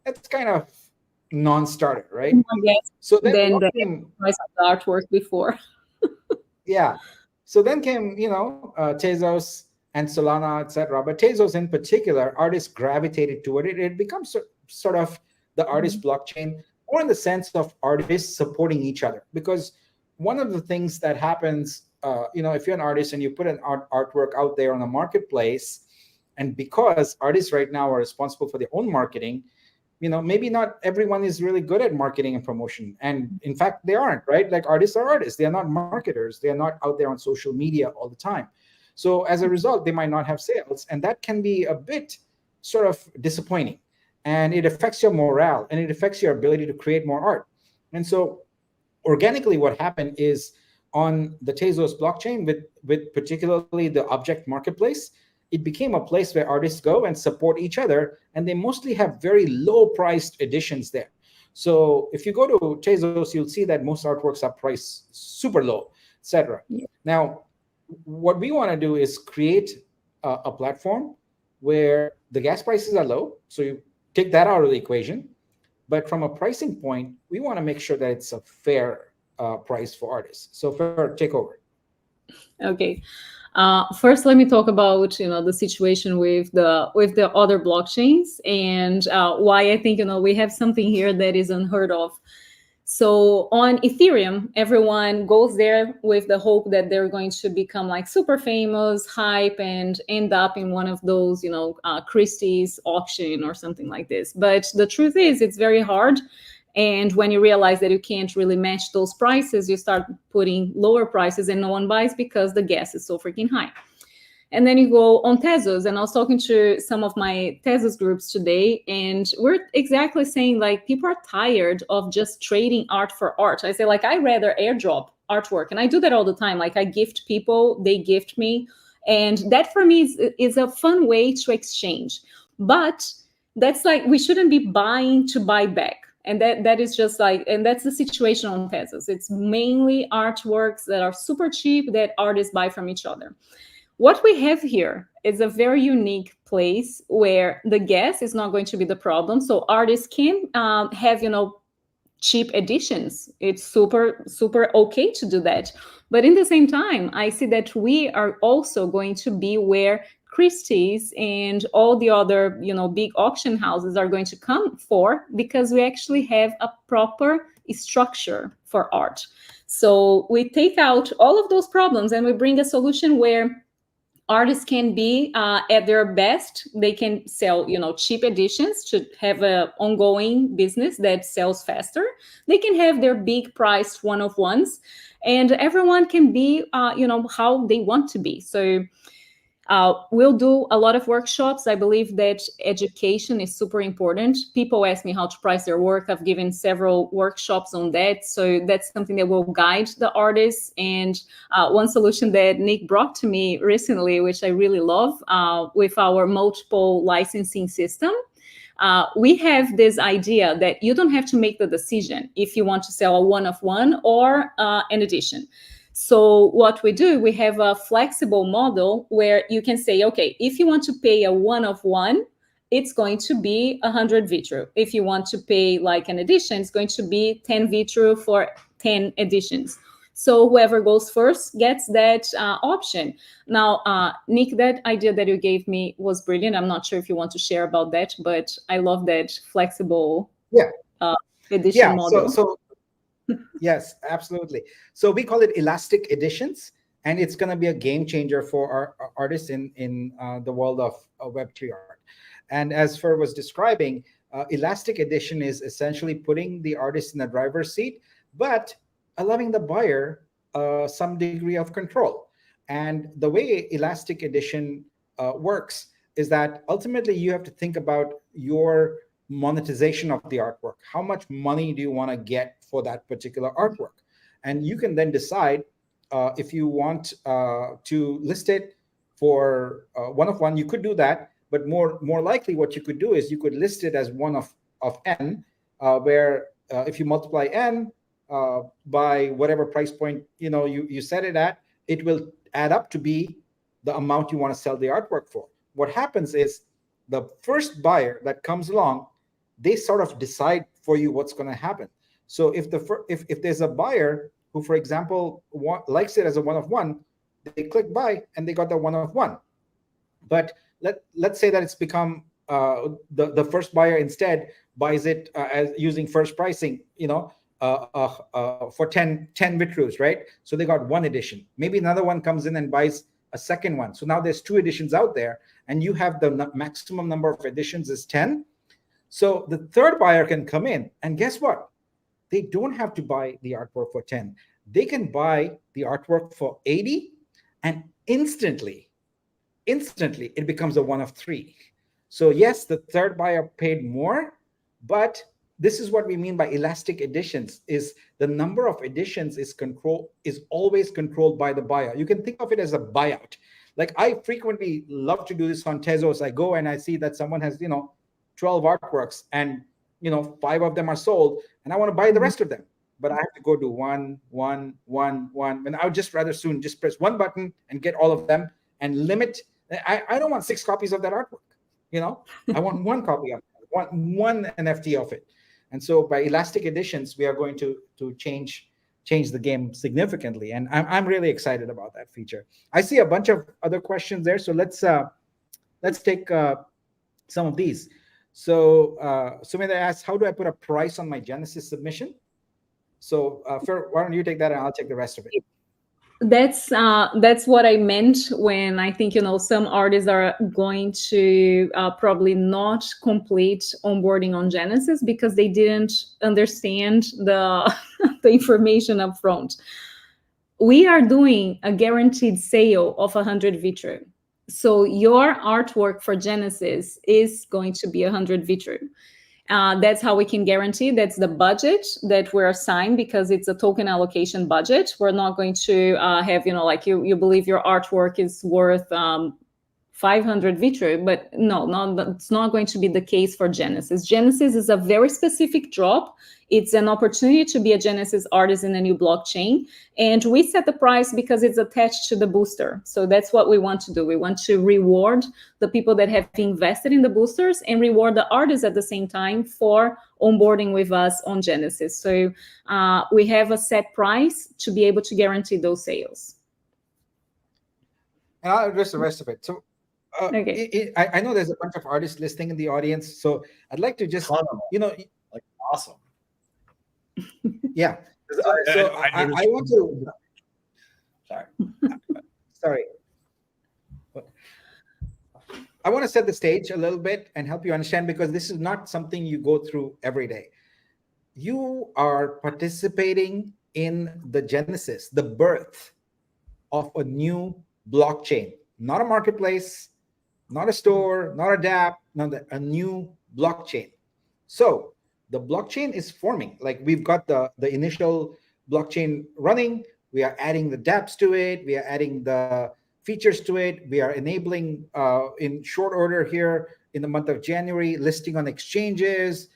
that's kind of non-starter, right? So then the price of the artwork before. Yeah. So then came, Tezos and Solana, etc. But Tezos in particular, artists gravitated toward it. It becomes sort of the artist blockchain, or in the sense of artists supporting each other. Because one of the things that happens, if you're an artist and you put an artwork out there on a marketplace, and because artists right now are responsible for their own marketing, maybe not everyone is really good at marketing and promotion. And in fact, they aren't, right? Like artists are artists. They are not marketers. They are not out there on social media all the time. So as a result, they might not have sales. And that can be a bit sort of disappointing. And it affects your morale, and it affects your ability to create more art. And so organically, what happened is on the Tezos blockchain, with particularly the object marketplace, it became a place where artists go and support each other, and they mostly have very low-priced editions there. So if you go to Tezos, you'll see that most artworks are priced super low, etc. Yeah. Now, what we want to do is create a platform where the gas prices are low, so you take that out of the equation. But from a pricing point, we want to make sure that it's a fair price for artists. So Fer, take over. Okay. First, let me talk about the situation with the other blockchains, and why I think we have something here that is unheard of. So on Ethereum, everyone goes there with the hope that they're going to become like super famous, hype, and end up in one of those Christie's auction or something like this. But the truth is, it's very hard. And when you realize that you can't really match those prices, you start putting lower prices and no one buys because the gas is so freaking high. And then you go on Tezos, and I was talking to some of my Tezos groups today, and we're exactly saying like people are tired of just trading art for art. I say like I rather airdrop artwork, and I do that all the time. Like I gift people, they gift me, and that for me is a fun way to exchange. But that's like we shouldn't be buying to buy back. And that is just like, and that's the situation on Tezos. It's mainly artworks that are super cheap that artists buy from each other. What we have here is a very unique place where the gas is not going to be the problem. So artists can have, cheap editions. It's super, super okay to do that. But in the same time, I see that we are also going to be where Christie's and all the other, big auction houses are going to come for, because we actually have a proper structure for art. So we take out all of those problems and we bring a solution where artists can be at their best. They can sell, cheap editions to have an ongoing business that sells faster. They can have their big priced one-of-ones, and everyone can be, how they want to be. So we'll do a lot of workshops. I believe that education is super important. People ask me how to price their work. I've given several workshops on that. So that's something that will guide the artists. And one solution that Nick brought to me recently, which I really love, with our multiple licensing system, we have this idea that you don't have to make the decision if you want to sell a one-of-one or an edition. So what we do, we have a flexible model where you can say, okay, if you want to pay a one-of-one, it's going to be 100 VTRU. If you want to pay like an edition, it's going to be 10 VTRU for 10 editions. So whoever goes first gets that option. Now, Nick, that idea that you gave me was brilliant. I'm not sure if you want to share about that, but I love that flexible edition model. So yes, absolutely. So we call it elastic editions, and it's going to be a game changer for our artists in the world of Web3 art. And as Fer was describing, elastic edition is essentially putting the artist in the driver's seat, but allowing the buyer some degree of control. And the way elastic edition works is that ultimately you have to think about your monetization of the artwork. How much money do you want to get for that particular artwork? And you can then decide if you want to list it for one-of-one. You could do that, but more likely what you could do is you could list it as one of n, where if you multiply n by whatever price point you set it at, it will add up to be the amount you want to sell the artwork for. What happens is the first buyer that comes along, they sort of decide for you what's going to happen. So if there's a buyer who, for example, likes it as a one-of-one, they click buy and they got the one-of-one. But let's say that it's become the first buyer instead buys it as using first pricing, for 10 Vitrus, right? So they got one edition. Maybe another one comes in and buys a second one. So now there's two editions out there, and you have the maximum number of editions is 10. So the third buyer can come in, and guess what? They don't have to buy the artwork for 10. They can buy the artwork for 80, and instantly it becomes a one of three. So yes, the third buyer paid more, but this is what we mean by elastic additions, is the number of additions is always controlled by the buyer. You can think of it as a buyout. Like, I frequently love to do this on Tezos. I go and I see that someone has, 12 artworks, and 5 of them are sold, and I want to buy the rest of them. But I have to go to one, and I would just rather soon just press one button and get all of them and limit. I don't want 6 copies of that artwork. I want 1 copy of it. I want 1 NFT of it. And so by elastic additions, we are going to change the game significantly. And I'm really excited about that feature. I see a bunch of other questions there. So let's take some of these. So Sumedha asked, how do I put a price on my Genesis submission? So Fer, why don't you take that and I'll take the rest of it. That's what I meant when I think, some artists are going to probably not complete onboarding on Genesis because they didn't understand the information up front. We are doing a guaranteed sale of 100 Vitru. So your artwork for Genesis is going to be 100 Vitru. That's how we can guarantee. That's the budget that we're assigned, because it's a token allocation budget. We're not going to have, like you believe your artwork is worth 500 Vitru, but no, it's not going to be the case for Genesis. Genesis is a very specific drop. It's an opportunity to be a Genesis artist in a new blockchain. And we set the price because it's attached to the booster. So that's what we want to do. We want to reward the people that have invested in the boosters and reward the artists at the same time for onboarding with us on Genesis. So we have a set price to be able to guarantee those sales. And I'll address the rest of it. So okay. I know there's a bunch of artists listening in the audience. So I'd like to just, like, awesome. Yeah. I want to. Sorry. I want to set the stage a little bit and help you understand, because this is not something you go through every day. You are participating in the genesis, the birth of a new blockchain, not a marketplace, not a store, not a dApp, a new blockchain. So the blockchain is forming. Like, we've got the initial blockchain running. We are adding the dApps to it. We are adding the features to it. We are enabling in short order here in the month of January, listing on exchanges,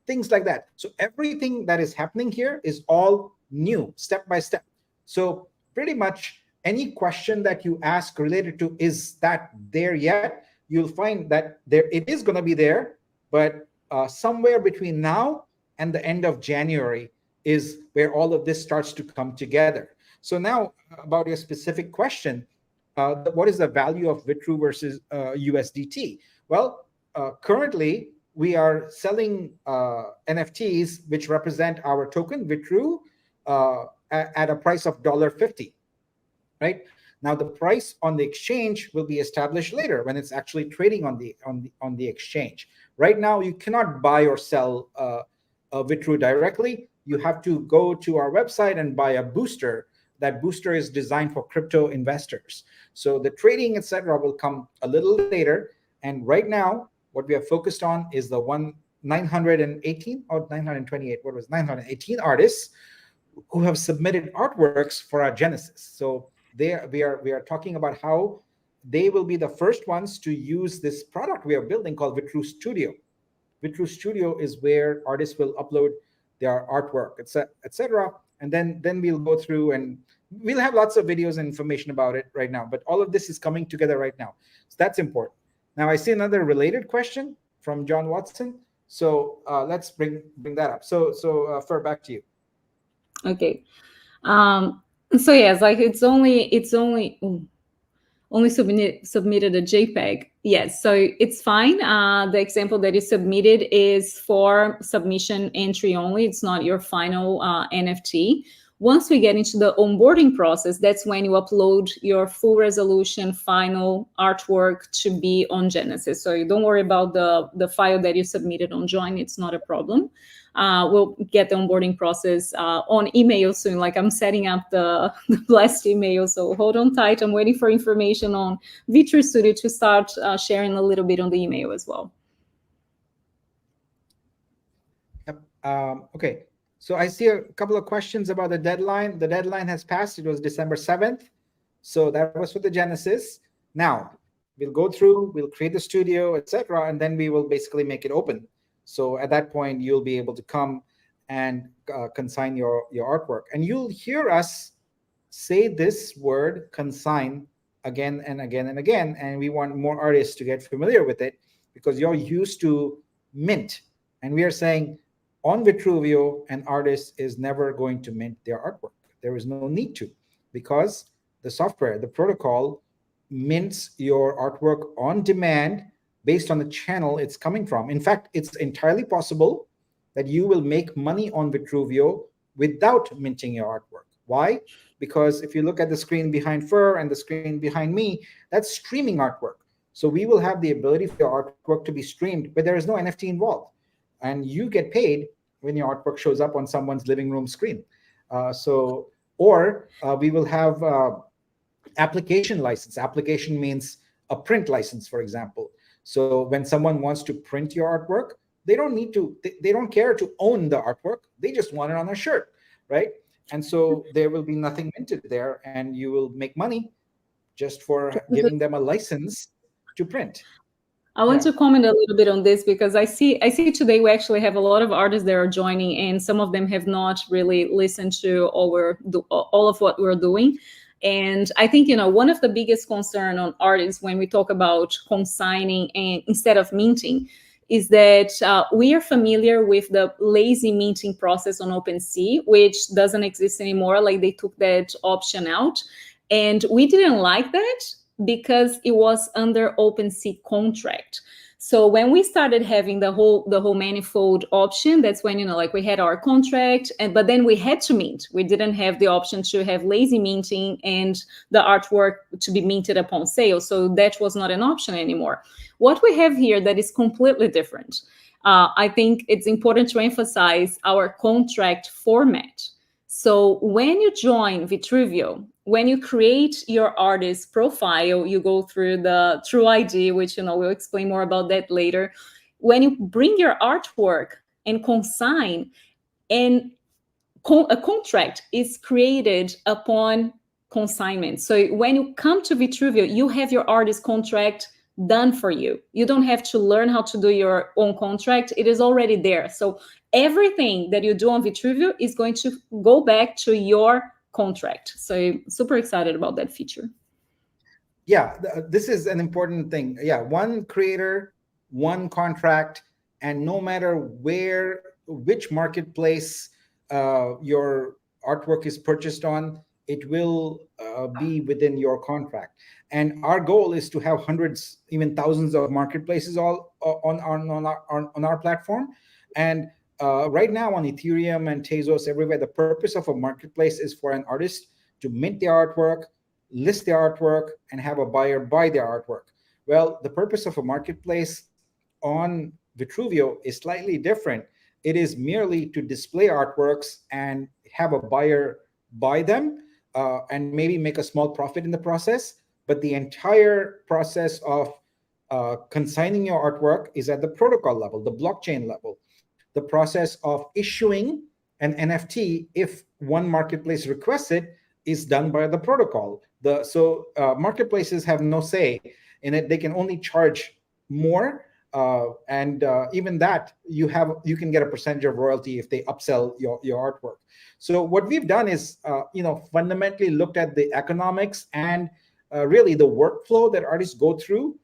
things like that. So everything that is happening here is all new, step by step. So pretty much any question that you ask related to, is that there yet? You'll find that it is going to be there, but somewhere between now and the end of January is where all of this starts to come together. So now, about your specific question, what is the value of Vitru versus USDT? Well, currently we are selling NFTs which represent our token Vitru at a price of $50, right? Now the price on the exchange will be established later when it's actually trading on the exchange. Right now, you cannot buy or sell a Vitru directly. You have to go to our website and buy a booster. That booster is designed for crypto investors. So the trading, etc., will come a little later. And right now, what we are focused on is the 918 or 928. What was 918 artists who have submitted artworks for our Genesis. So we are talking about how they will be the first ones to use this product we are building called VTRU Studio. VTRU Studio is where artists will upload their artwork, etc. And then we'll go through and we'll have lots of videos and information about it right now. But all of this is coming together right now. So that's important. Now I see another related question from John Watson. So let's bring that up. So Fer, back to you. Okay. So yes, like it's only submitted a JPEG. Yes, so it's fine. The example that is submitted is for submission entry only. It's not your final NFT. Once we get into the onboarding process, that's when you upload your full resolution final artwork to be on Genesis. So you don't worry about the file that you submitted on Join. It's not a problem. We'll get the onboarding process on email soon. Like, I'm setting up the blast email, so hold on tight. I'm waiting for information on VTRU Studio to start sharing a little bit on the email as well. Yep. Okay. So I see a couple of questions about the deadline. The deadline has passed. It was December 7th. So that was for the Genesis. Now we'll go through, we'll create the studio, etc., and then we will basically make it open. So at that point, you'll be able to come and consign your artwork. And you'll hear us say this word, consign, again and again and again. And we want more artists to get familiar with it, because you're used to mint. And we are saying, on Vitruveo, an artist is never going to mint their artwork. There is no need to, because the software, the protocol, mints your artwork on demand based on the channel it's coming from. In fact, it's entirely possible that you will make money on Vitruveo without minting your artwork. Why? Because if you look at the screen behind Fur and the screen behind me, that's streaming artwork. So we will have the ability for your artwork to be streamed, but there is no NFT involved. And you get paid when your artwork shows up on someone's living room screen. We will have application license. Application means a print license, for example. So when someone wants to print your artwork, they don't care to own the artwork. They just want it on their shirt, right? And so there will be nothing minted there, and you will make money just for giving them a license to print. I want to comment a little bit on this, because I see today we actually have a lot of artists that are joining, and some of them have not really listened to all of what we're doing. And I think, one of the biggest concern on artists when we talk about consigning and instead of minting is that we are familiar with the lazy minting process on OpenSea, which doesn't exist anymore. Like, they took that option out, and we didn't like that, because it was under OpenSea contract. So when we started having the whole manifold option, that's when, like, we had our contract, but then we had to mint. We didn't have the option to have lazy minting and the artwork to be minted upon sale. So that was not an option anymore. What we have here that is completely different. I think it's important to emphasize our contract format. So when you join Vitruveo, when you create your artist profile, you go through the True ID, which, we'll explain more about that later. When you bring your artwork and consign, and a contract is created upon consignment. So when you come to Vitruveo, you have your artist contract done for you. You don't have to learn how to do your own contract. It is already there. So everything that you do on Vitruveo is going to go back to your contract. So super excited about that feature. Yeah, this is an important thing. Yeah, one creator, one contract, and no matter which marketplace your artwork is purchased on, it will be within your contract. And our goal is to have hundreds, even thousands of marketplaces all on our platform. And right now on Ethereum and Tezos, everywhere, the purpose of a marketplace is for an artist to mint their artwork, list their artwork, and have a buyer buy their artwork. Well, the purpose of a marketplace on Vitruveo is slightly different. It is merely to display artworks and have a buyer buy them and maybe make a small profit in the process. But the entire process of consigning your artwork is at the protocol level, the blockchain level. The process of issuing an NFT, if one marketplace requests it, is done by the protocol. So marketplaces have no say in it. They can only charge more, and even that you can get a percentage of royalty if they upsell your artwork. So what we've done is fundamentally looked at the economics and really the workflow that artists go through,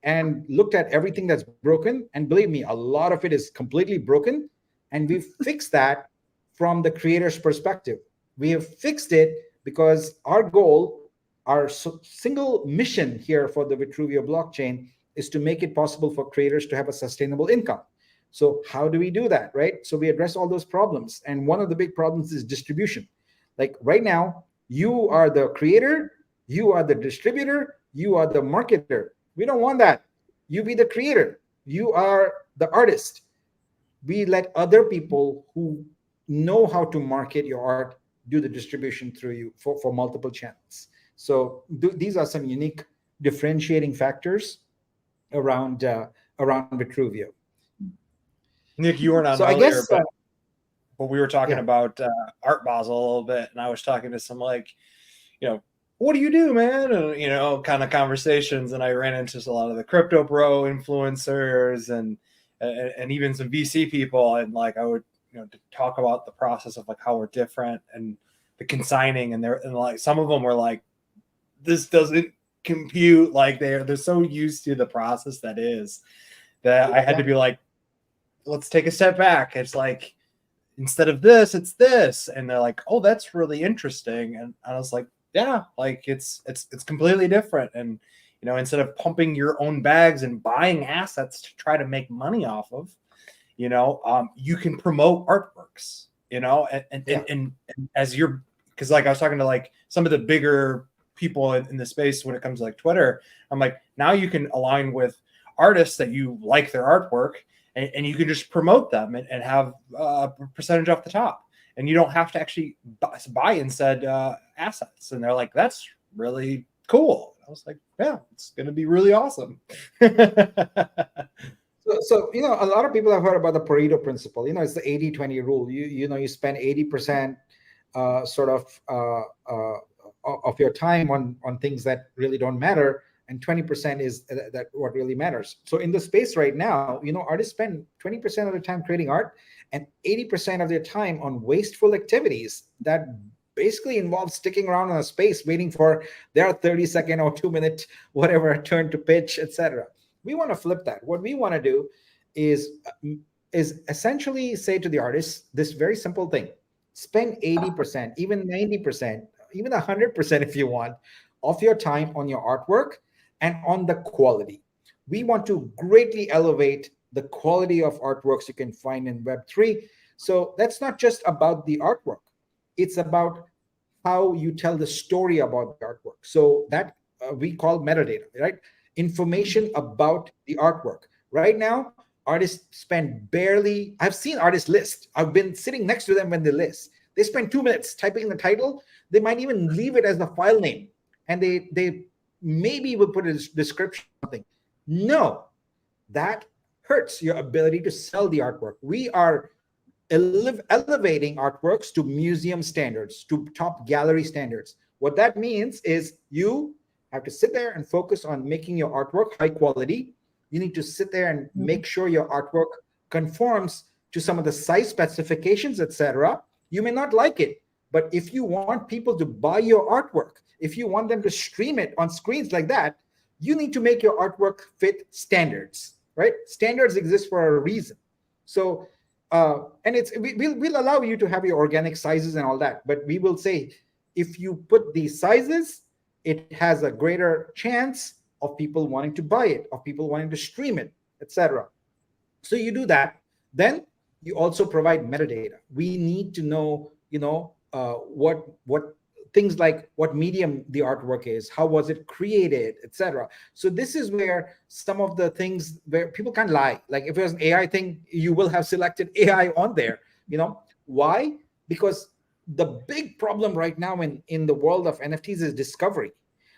and looked at everything that's broken. And believe me, a lot of it is completely broken. And we've fixed that from the creator's perspective. We have fixed it because our goal, our single mission here for the Vitruveo blockchain is to make it possible for creators to have a sustainable income. So how do we do that, right? So we address all those problems. And one of the big problems is distribution. Like right now, you are the creator, you are the distributor, you are the marketer. We don't want that. You be the creator, you are the artist. We let other people who know how to market your art do the distribution through you for multiple channels. So these are some unique differentiating factors around Vitruveo. Nick, you weren't on So I earlier, guess but we were talking yeah. about Art Basel a little bit, and I was talking to some like, what do you do, man? And kind of conversations, and I ran into a lot of the crypto bro influencers and even some VC people, and like I would to talk about the process of like how we're different and the consigning, and like some of them were like, this doesn't compute, like they're so used to the process that I had to be like, let's take a step back. It's like, instead of this, it's this. And they're like, oh, that's really interesting. And I was like, yeah, like it's completely different. And, instead of pumping your own bags and buying assets to try to make money off of, you can promote artworks, and as you're, because like I was talking to like some of the bigger people in the space when it comes to like Twitter, I'm like, now you can align with artists that you like their artwork, and you can just promote them and have a percentage off the top, and you don't have to actually buy in said assets. And they're like, that's really cool. I was like, yeah, it's going to be really awesome. So a lot of people have heard about the Pareto principle. It's the 80-20 rule. You spend 80% of your time on things that really don't matter, and 20% is that what really matters. So in the space right now, artists spend 20% of their time creating art and 80% of their time on wasteful activities that basically involve sticking around in a space waiting for their 30-second or 2-minute whatever turn to pitch, etc. We want to flip that. What we want to do is essentially say to the artists this very simple thing: spend 80%, even 90%, even 100% if you want, of your time on your artwork and on the quality. We want to greatly elevate the quality of artworks you can find in Web3. So that's not just about the artwork. It's about how you tell the story about the artwork. So that we call metadata, right? Information about the artwork. Right now, artists spend barely, I've seen artists list. I've been sitting next to them when they list. They spend 2 minutes typing in the title. They might even leave it as the file name. And they maybe will put a description or something. No, that hurts your ability to sell the artwork. We are elevating artworks to museum standards, to top gallery standards. What that means is you have to sit there and focus on making your artwork high quality. You need to sit there and make sure your artwork conforms to some of the size specifications, etc. You may not like it, but if you want people to buy your artwork, if you want them to stream it on screens like that, you need to make your artwork fit standards, right? Standards exist for a reason. So, and we'll allow you to have your organic sizes and all that, but we will say, if you put these sizes, it has a greater chance of people wanting to buy it, of people wanting to stream it, etc. So you do that. Then you also provide metadata. We need to know, what things like what medium the artwork is, how was it created, etc. So this is where some of the things where people can't lie. Like if it was an AI thing, you will have selected AI on there. Why? Because the big problem right now in the world of NFTs is discovery.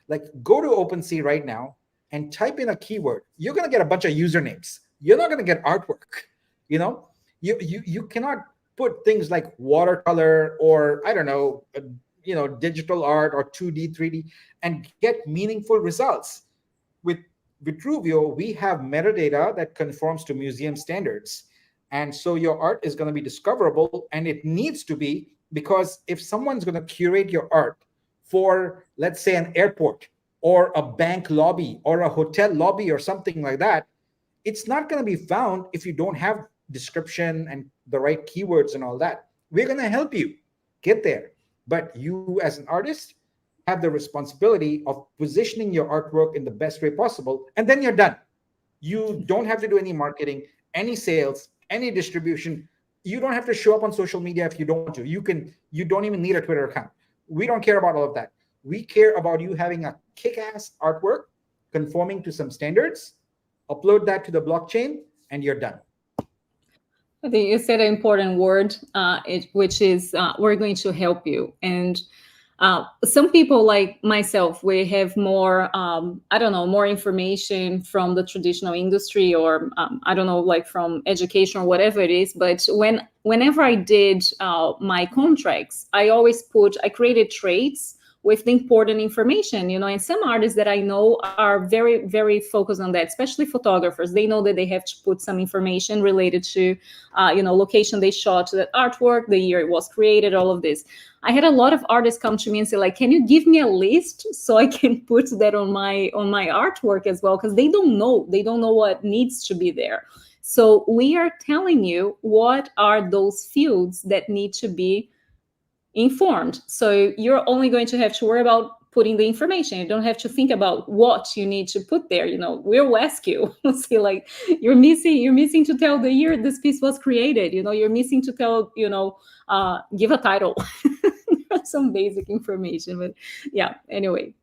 Like go to OpenSea right now and type in a keyword. You're going to get a bunch of usernames. You're not going to get artwork. You cannot put things like watercolor or I don't know, digital art or 2D, 3D and get meaningful results. With Vitruveo, we have metadata that conforms to museum standards. And so your art is going to be discoverable, and it needs to be, because if someone's going to curate your art for, let's say, an airport or a bank lobby or a hotel lobby or something like that, it's not going to be found if you don't have description and the right keywords and all that. We're going to help you get there. But you as an artist have the responsibility of positioning your artwork in the best way possible, and then you're done. You don't have to do any marketing, any sales, any distribution. You don't have to show up on social media if you don't want to. You don't even need a Twitter account. We don't care about all of that. We care about you having a kick-ass artwork conforming to some standards, upload that to the blockchain, and you're done. I think you said an important word, which is we're going to help you. And some people like myself, we have more, I don't know, more information from the traditional industry, or I don't know, like from education or whatever it is. But whenever I did my contracts, I created traits with the important information, and some artists that I know are very, very focused on that, especially photographers. They know that they have to put some information related to, location they shot that artwork, the year it was created, all of this. I had a lot of artists come to me and say, like, can you give me a list so I can put that on my artwork as well? Because they don't know what needs to be there. So we are telling you what are those fields that need to be informed. So you're only going to have to worry about putting the information. You don't have to think about what you need to put there. We'll ask you. See, like, you're missing to tell the year this piece was created. You're missing to tell, give a title. Some basic information, but yeah, anyway.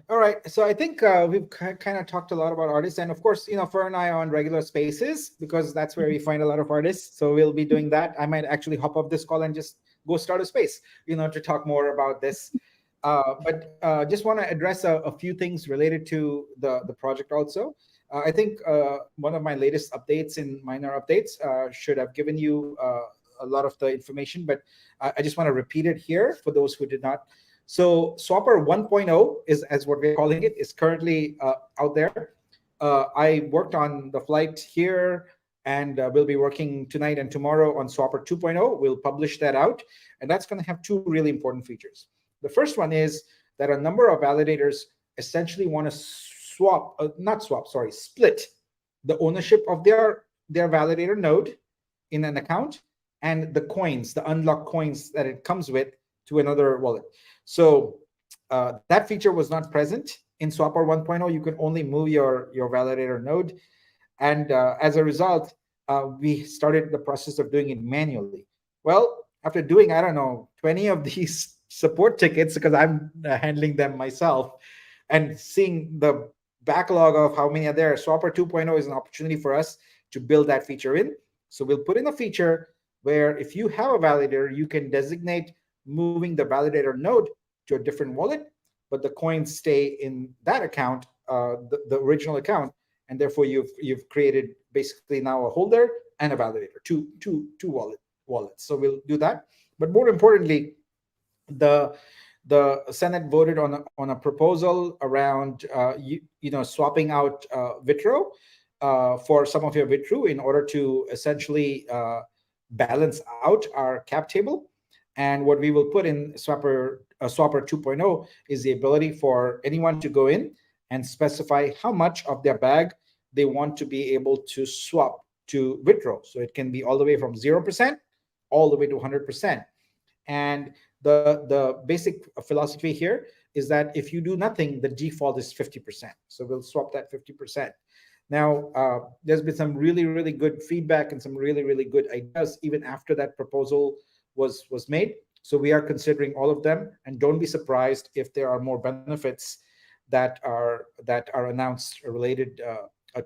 All right, so I think we've kind of talked a lot about artists, and of course, Fer and I are on regular spaces because that's where we find a lot of artists. So we'll be doing that. I might actually hop off this call and just go start a space, to talk more about this. But just want to address a few things related to the project also. I think one of my latest updates in minor updates should have given you a lot of the information, but I just want to repeat it here for those who did not. So Swapper 1.0 is, as what we're calling it, is currently out there. I worked on the flight here, and we'll be working tonight and tomorrow on Swapper 2.0. We'll publish that out, and that's going to have two really important features. The first one is that a number of validators essentially want to split the ownership of their validator node in an account and the coins, the unlocked coins that it comes with, to another wallet. So that feature was not present in Swapper 1.0. You could only move your validator node. And as a result, we started the process of doing it manually. Well, after doing, 20 of these support tickets, because I'm handling them myself, and seeing the backlog of how many are there, Swapper 2.0 is an opportunity for us to build that feature in. So we'll put in a feature where if you have a validator, you can designate moving the validator node to a different wallet, but the coins stay in that account, the original account, and therefore you've created basically now a holder and a validator, two wallets. So we'll do that. But more importantly, the Senate voted on a proposal around swapping out Vitruveo for some of your Vitru in order to essentially balance out our cap table. And what we will put in Swapper 2.0 is the ability for anyone to go in and specify how much of their bag they want to be able to swap to Vitruveo. So it can be all the way from 0% all the way to 100%. And the basic philosophy here is that if you do nothing, the default is 50%. So we'll swap that 50%. Now, there's been some really, really good feedback and some really, really good ideas even after that proposal was made. So we are considering all of them, and don't be surprised if there are more benefits that are announced related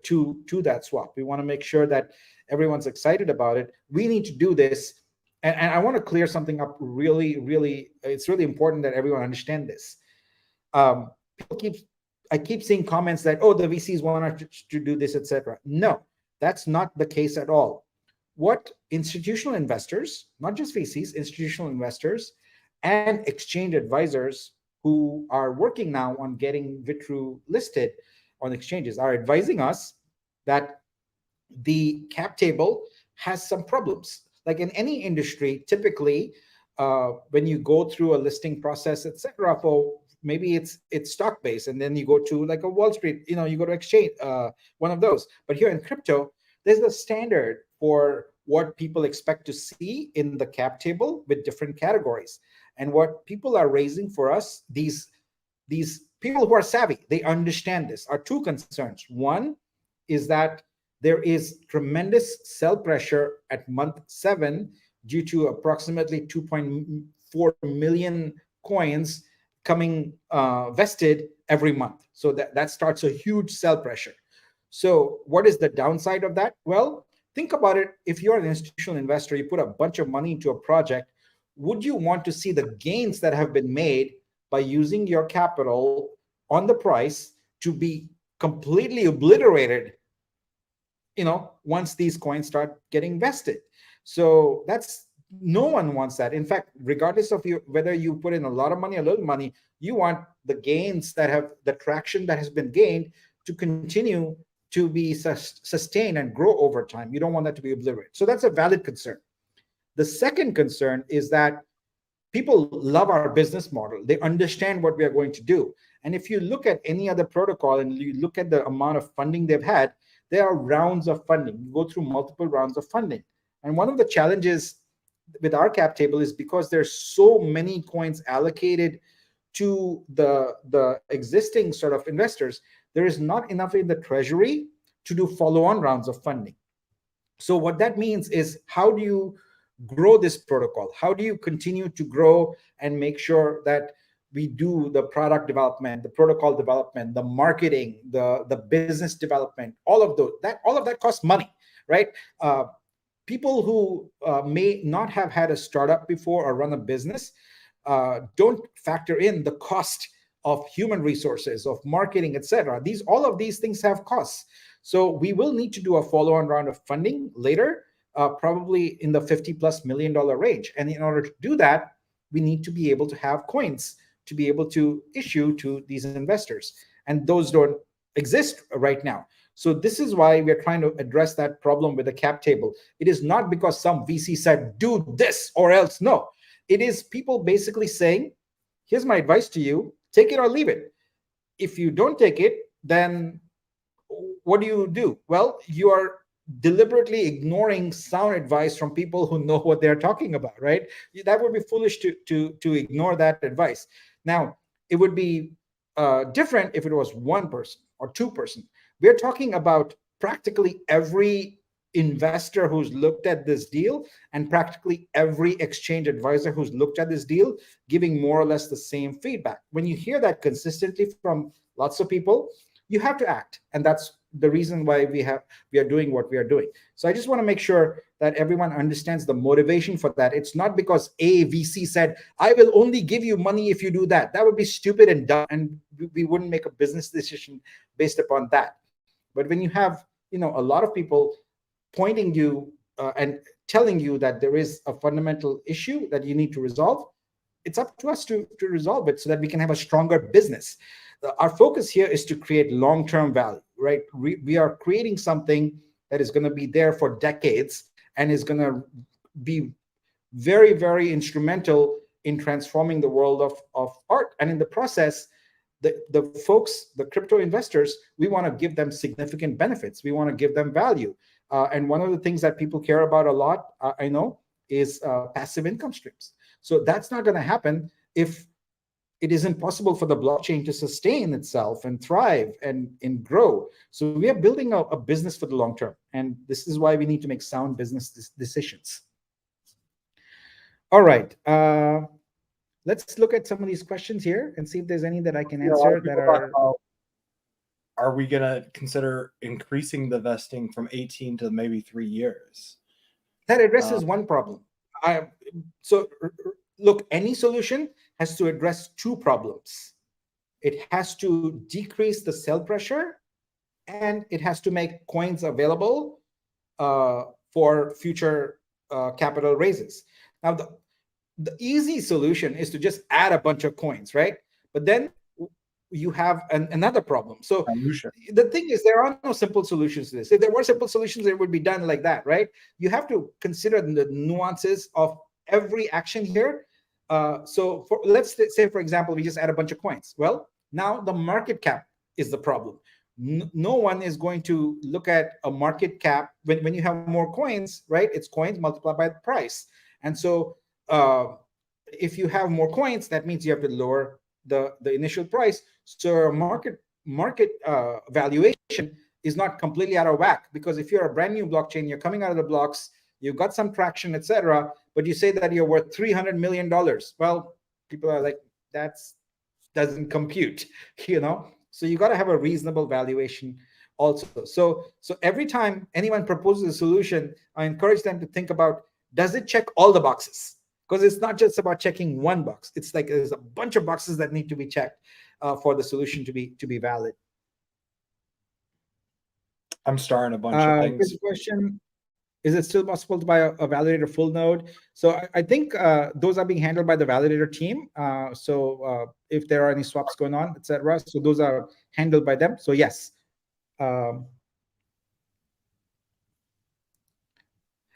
to that swap. We want to make sure that everyone's excited about it. We need to do this, and I want to clear something up really, really. It's really important that everyone understand this. I keep seeing comments that, oh, the VCs want to do this, etc. No, that's not the case at all. What institutional investors, not just VCs, institutional investors and exchange advisors who are working now on getting Vitru listed on exchanges are advising us that the cap table has some problems. Like in any industry, typically, when you go through a listing process, etc., for maybe it's stock based, and then you go to like a Wall Street, you go to exchange, one of those. But here in crypto, there's a standard for what people expect to see in the cap table with different categories. And what people are raising for us, these people who are savvy, they understand this, are two concerns. One is that there is tremendous sell pressure at month 7 due to approximately 2.4 million coins coming vested every month. So that starts a huge sell pressure. So what is the downside of that? Well, think about it. If you're an institutional investor, you put a bunch of money into a project, would you want to see the gains that have been made by using your capital on the price to be completely obliterated, once these coins start getting vested? So no one wants that. In fact, regardless of whether you put in a lot of money or little money, you want the gains the traction that has been gained to continue to be sustained and grow over time. You don't want that to be obliterated. So that's a valid concern. The second concern is that people love our business model. They understand what we are going to do. And if you look at any other protocol and you look at the amount of funding they've had, there are rounds of funding. You go through multiple rounds of funding. And one of the challenges with our cap table is because there's so many coins allocated to the existing sort of investors, there is not enough in the treasury to do follow-on rounds of funding. So what that means is, how do you grow this protocol? How do you continue to grow and make sure that we do the product development, the protocol development, the marketing, the business development, all of that costs money, right? People who may not have had a startup before or run a business don't factor in the cost of human resources, of marketing, etc. All of these things have costs. So we will need to do a follow-on round of funding later, probably in the $50+ million range. And in order to do that, we need to be able to have coins to be able to issue to these investors. And those don't exist right now. So this is why we're trying to address that problem with the cap table. It is not because some VC said, do this or else. No, it is people basically saying, here's my advice to you, take it or leave it. If you don't take it, then what do? Well, you are deliberately ignoring sound advice from people who know what they're talking about, right? That would be foolish to ignore that advice. Now, it would be different if it was one person or two person. We're talking about practically every investor who's looked at this deal and practically every exchange advisor who's looked at this deal giving more or less the same feedback. When you hear that consistently from lots of people, you have to act. And that's the reason why we are doing what we are doing. So I just want to make sure that everyone understands the motivation for that. It's not because a VC said, I will only give you money if you do that. That would be stupid and dumb, and we wouldn't make a business decision based upon that. But when you have, a lot of people pointing you and telling you that there is a fundamental issue that you need to resolve, it's up to us to resolve it so that we can have a stronger business. Our focus here is to create long-term value, right? We are creating something that is going to be there for decades and is going to be very, very instrumental in transforming the world of art. And in the process, the folks, the crypto investors, we want to give them significant benefits. We want to give them value. And one of the things that people care about a lot, I know, is passive income streams. So that's not going to happen if it isn't possible for the blockchain to sustain itself and thrive and grow. So we are building a business for the long term. And this is why we need to make sound business decisions. All right. Let's look at some of these questions here and see if there's any that I can answer that are we going to consider increasing the vesting from 18 to maybe 3 years? That addresses one problem. Look, any solution has to address two problems. It has to decrease the sell pressure, and it has to make coins available for future capital raises. Now, the easy solution is to just add a bunch of coins, right? But then you have another problem. So the thing is, there are no simple solutions to this. If there were simple solutions, it would be done like that, right? You have to consider the nuances of every action here. So let's say, for example, we just add a bunch of coins. Well, now the market cap is the problem. No one is going to look at a market cap when you have more coins, right? It's coins multiplied by the price. And so if you have more coins, that means you have to lower the initial price. So market valuation is not completely out of whack, because if you're a brand new blockchain, you're coming out of the blocks, you've got some traction, etc., but you say that you're worth $300 million. Well, people are like, that's doesn't compute, you know. So you got to have a reasonable valuation also. So every time anyone proposes a solution, I encourage them to think about, does it check all the boxes? Because it's not just about checking one box. It's like there's a bunch of boxes that need to be checked for the solution to be valid. I'm starting a bunch of things. Here's a question. Is it still possible to buy a validator full node? So I think those are being handled by the validator team. If there are any swaps going on, etc., so those are handled by them. So yes. I'm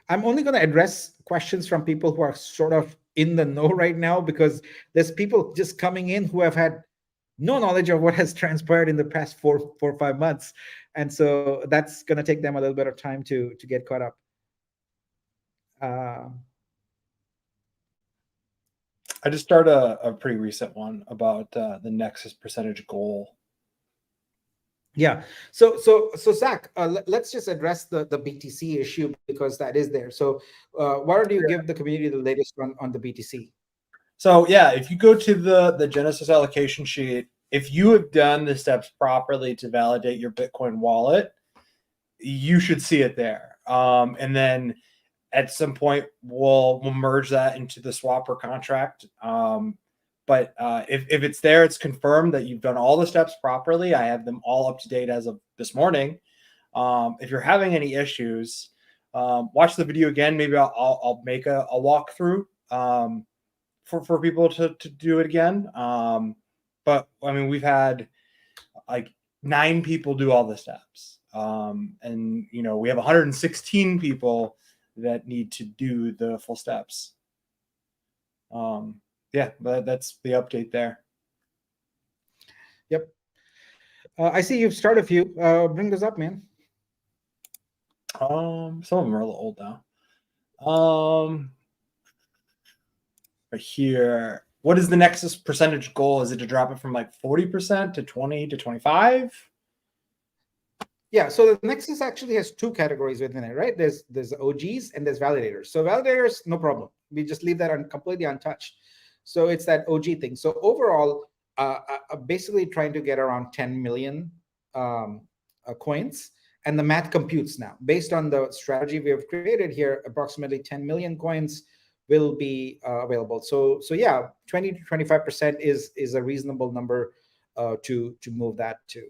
only going to address questions from people who are sort of in the know right now, because there's people just coming in who have had no knowledge of what has transpired in the past 4 or 5 months. And so that's going to take them a little bit of time to get caught up. I just started a pretty recent one about the Nexus percentage goal. Yeah. So Zach, let's just address the BTC issue, because that is there. So why don't you give the community the latest on the BTC? So yeah, if you go to the Genesis allocation sheet, if you have done the steps properly to validate your Bitcoin wallet, you should see it there. And then at some point, we'll merge that into the swapper contract. But if it's there, it's confirmed that you've done all the steps properly. I have them all up to date as of this morning. If you're having any issues, watch the video again. Maybe I'll make a walkthrough for people to do it again. But I mean, we've had like 9 people do all the steps. And you know, we have 116 people that need to do the full steps. Yeah, but that's the update there. Yep. I see you've started a few. Bring those up, man. Some of them are a little old now. Right here, what is the Nexus percentage goal? Is it to drop it from like 40% to 20 to 25? Yeah, so the Nexus actually has 2 categories within it, right? There's OGs and there's validators. So validators, no problem. We just leave that completely untouched. So it's that OG thing. So overall, basically trying to get around 10 million coins, and the math computes now. Based on the strategy we have created here, approximately 10 million coins will be available. So yeah, 20 to 25% is a reasonable number to move that to.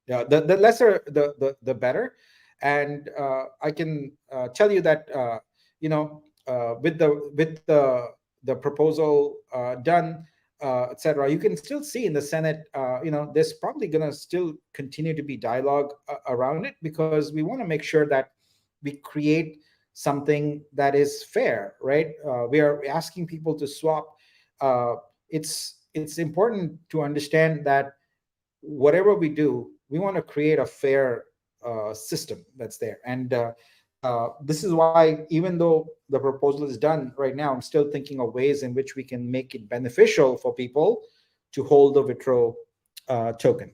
The lesser, the better. And I can tell you that with the proposal done, etc., you can still see in the Senate, there's probably going to still continue to be dialogue around it, because we want to make sure that we create something that is fair, right? We are asking people to swap. It's important to understand that whatever we do, we want to create a fair system that's there. And this is why, even though the proposal is done right now, I'm still thinking of ways in which we can make it beneficial for people to hold the Vitruveo token.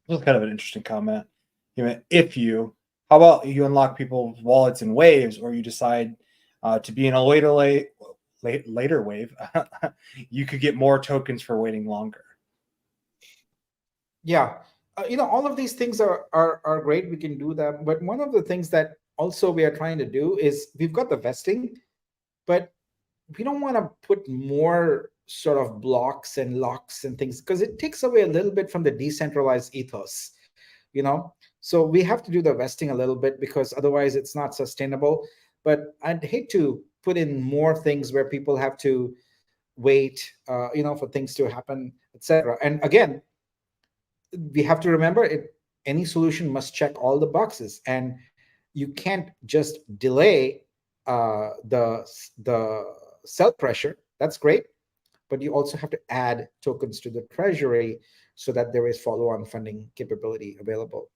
This is kind of an interesting comment. How about you unlock people's wallets in waves, or you decide to be in a later wave, you could get more tokens for waiting longer. Yeah, all of these things are great. We can do them, but one of the things that also we are trying to do is, we've got the vesting, but we don't want to put more sort of blocks and locks and things, because it takes away a little bit from the decentralized ethos, so we have to do the vesting a little bit, because otherwise it's not sustainable. But I'd hate to put in more things where people have to wait for things to happen, etc. And again, we have to remember, any solution must check all the boxes, and you can't just delay the sell pressure. That's great, but you also have to add tokens to the treasury so that there is follow-on funding capability available.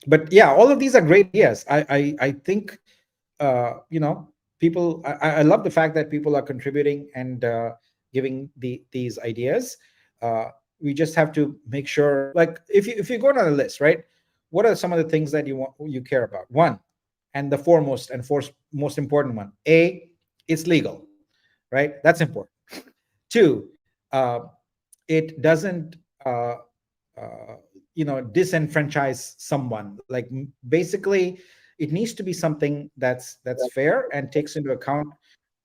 But yeah, all of these are great ideas. I think people, I love the fact that people are contributing, and giving these ideas. We just have to make sure, like if you go down the list, right? What are some of the things that you care about? One, and the foremost and most important one, it's legal, right? That's important. Two, it doesn't disenfranchise someone. Like basically, it needs to be something that's fair and takes into account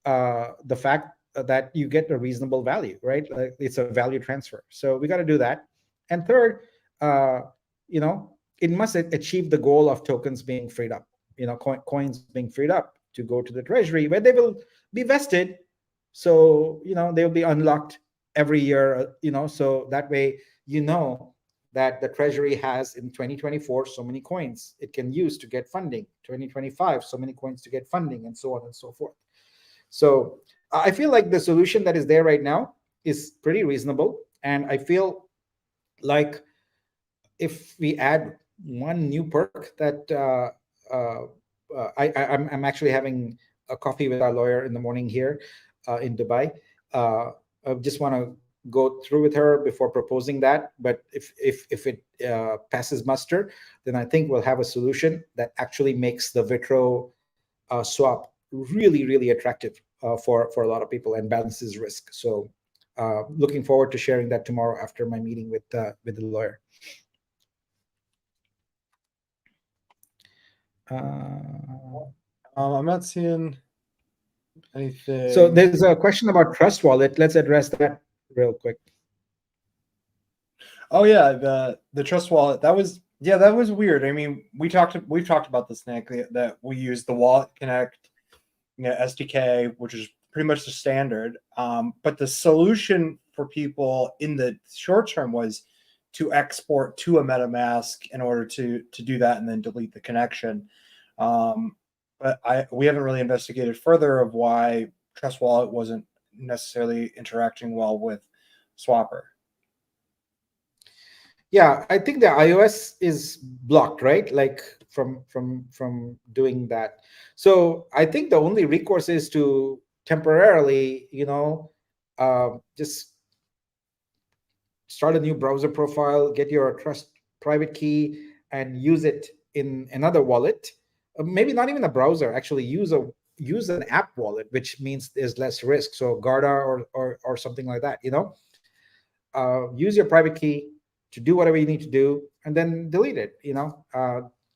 the fact that you get a reasonable value, right? Like it's a value transfer. So we got to do that. And third, it must achieve the goal of tokens being freed up, coins being freed up to go to the treasury where they will be vested. So, they'll be unlocked every year, so that way, that the treasury has in 2024 so many coins it can use to get funding, 2025 so many coins to get funding, and so on and so forth. So I feel like the solution that is there right now is pretty reasonable, and I feel like if we add one new perk that I'm actually having a coffee with our lawyer in the morning here in Dubai. I just want to go through with her before proposing that. But if it passes muster, then I think we'll have a solution that actually makes the Vitruveo swap really, really attractive for a lot of people and balances risk. So looking forward to sharing that tomorrow after my meeting with the lawyer. I'm not seeing anything. So there's a question about Trust Wallet. Let's address that real quick. Oh yeah, the Trust Wallet, that was weird. I mean, we've talked about this, Nick, that we use the Wallet Connect SDK, which is pretty much the standard. But the solution for people in the short term was to export to a MetaMask in order to do that and then delete the connection. But we haven't really investigated further of why Trust Wallet wasn't necessarily interacting well with Swapper. Yeah, I think the iOS is blocked, right? Like from doing that. So I think the only recourse is to temporarily, just start a new browser profile, get your Trust private key, and use it in another wallet. Maybe not even a browser. Actually, use an app wallet, which means there's less risk. So Garda or something like that. Use your private key to do whatever you need to do, and then delete it.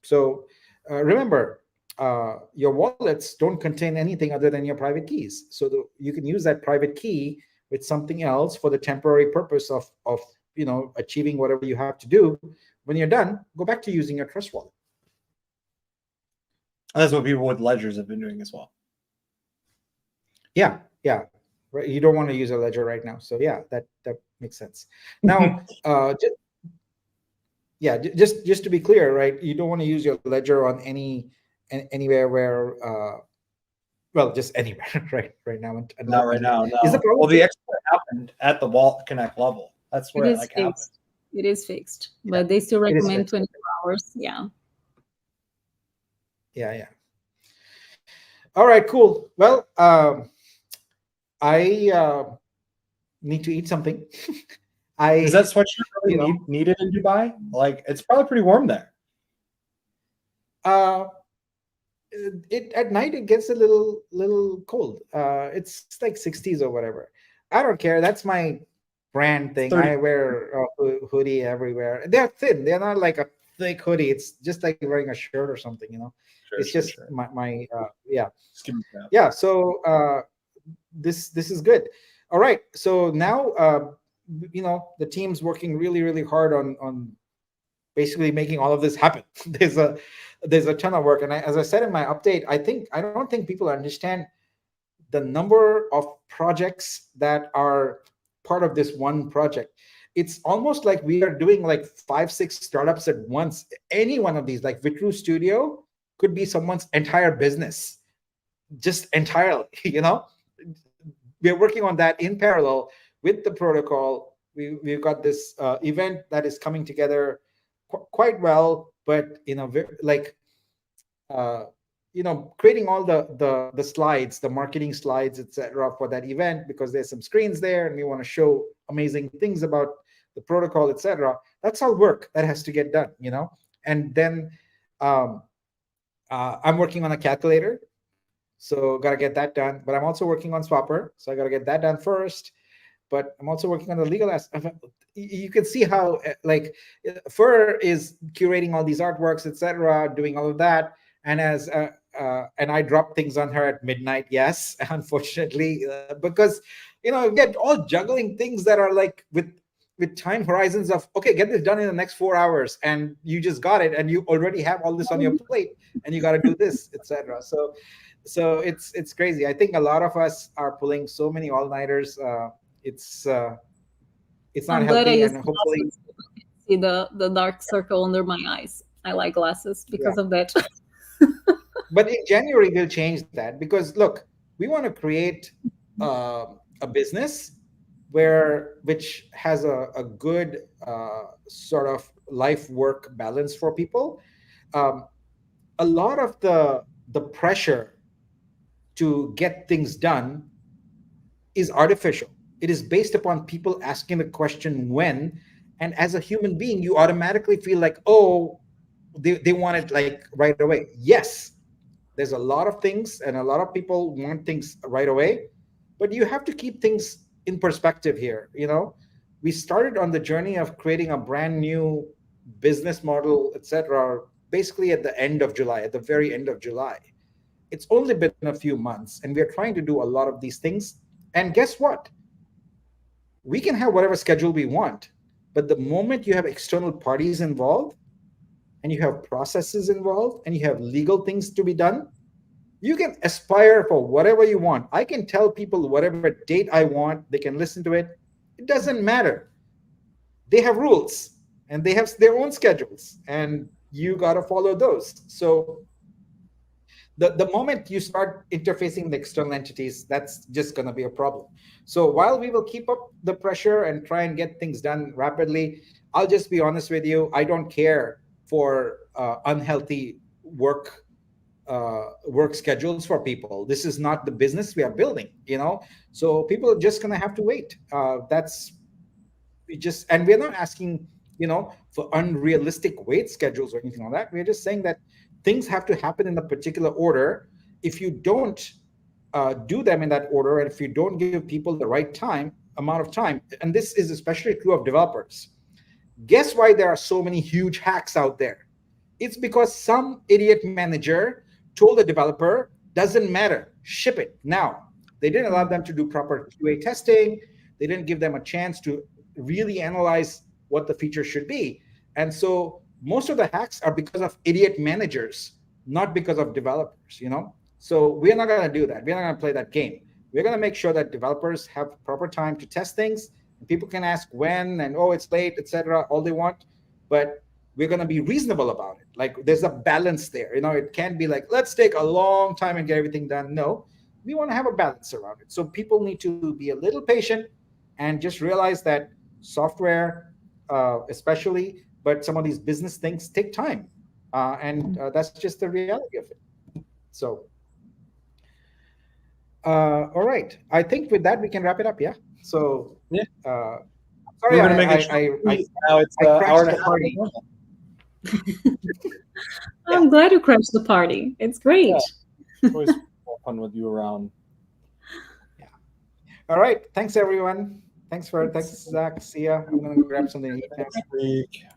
So remember, your wallets don't contain anything other than your private keys. So you can use that private key with something else for the temporary purpose of achieving whatever you have to do. When you're done, go back to using your Trust Wallet. And that's what people with ledgers have been doing as well. Yeah. Right. You don't want to use a ledger right now, so yeah, that makes sense. Now, just to be clear, right? You don't want to use your ledger on anywhere where, just anywhere, right now. Not right now. No. Is the problem? Well, the export happened at the Wallet Connect level. That's where it happened. It is fixed, but they still recommend 24 hours. Yeah. All right, cool. Well, I need to eat something. Is that sweatshirt really needed in Dubai? Like, it's probably pretty warm there. At night it gets a little cold. It's like 60s or whatever. I don't care. That's my brand thing. I wear a hoodie everywhere. They're thin. They're not like a thick hoodie. It's just like wearing a shirt or something. It's just my yeah. So this is good. All right. So now the team's working really, really hard on basically making all of this happen. There's a ton of work, and as I said in my update, I don't think people understand the number of projects that are part of this one project. It's almost like we are doing like 5-6 startups at once. Any one of these, like VTRU Studio, could be someone's entire business, just entirely. We're working on that in parallel with the protocol. We've got this event that is coming together quite well, but creating all the slides, the marketing slides, etc., for that event, because there's some screens there and we want to show amazing things about the protocol, etc. That's all work that has to get done, And then I'm working on a calculator, so got to get that done. But I'm also working on Swapper, so I got to get that done first. But I'm also working on the legal aspect. You can see how Fur is curating all these artworks, etc., doing all of that. And and I drop things on her at midnight, yes, unfortunately, because we get all juggling things that are like with time horizons of, okay, get this done in the next 4 hours, and you just got it, and you already have all this on your plate, and you got to do this, etc. So it's crazy. I think a lot of us are pulling so many all-nighters. It's not I'm glad I healthy, used and hopefully glasses to see the dark circle under my eyes. I like glasses because of that. But in January, we'll change that, because look, we want to create a business which has a good sort of life-work balance for people. A lot of the pressure to get things done is artificial. It is based upon people asking the question when, and as a human being, you automatically feel like, oh, they want it like right away. Yes, there's a lot of things, and a lot of people want things right away, but you have to keep things in perspective here. We started on the journey of creating a brand new business model, etc., basically at the end of July, at the very end of July. It's only been a few months, and we're trying to do a lot of these things. And guess what? We can have whatever schedule we want, but the moment you have external parties involved, and you have processes involved, and you have legal things to be done, you can aspire for whatever you want. I can tell people whatever date I want. They can listen to it. It doesn't matter. They have rules, and they have their own schedules, and you got to follow those. So the moment you start interfacing with external entities, that's just going to be a problem. So while we will keep up the pressure and try and get things done rapidly, I'll just be honest with you. I don't care for unhealthy work schedules for people. This is not the business we are building, so people are just going to have to wait. And we're not asking for unrealistic wait schedules or anything like that. We're just saying that things have to happen in a particular order. If you don't do them in that order, and if you don't give people the right amount of time, and this is especially true of developers, guess why there are so many huge hacks out there? It's because some idiot manager told the developer, doesn't matter, ship it now. They didn't allow them to do proper QA testing. They didn't give them a chance to really analyze what the feature should be. And so most of the hacks are because of idiot managers, not because of developers, So we're not going to do that. We're not going to play that game. We're going to make sure that developers have proper time to test things. And people can ask when and, oh, it's late, etc., all they want. But we're going to be reasonable about it. Like, there's a balance there. It can't be like, let's take a long time and get everything done. No, we want to have a balance around it. So people need to be a little patient and just realize that software, especially, but some of these business things take time. And that's just the reality of it. So, all right. I think with that, we can wrap it up. Yeah. So, yeah. Sorry, we're going to make it now it's an hour and a half. I'm glad you crashed the party. It's great. Yeah. It's always more fun with you around. Yeah. All right. Thanks, everyone. Thanks, Zach. See ya. I'm going to grab something to eat next week.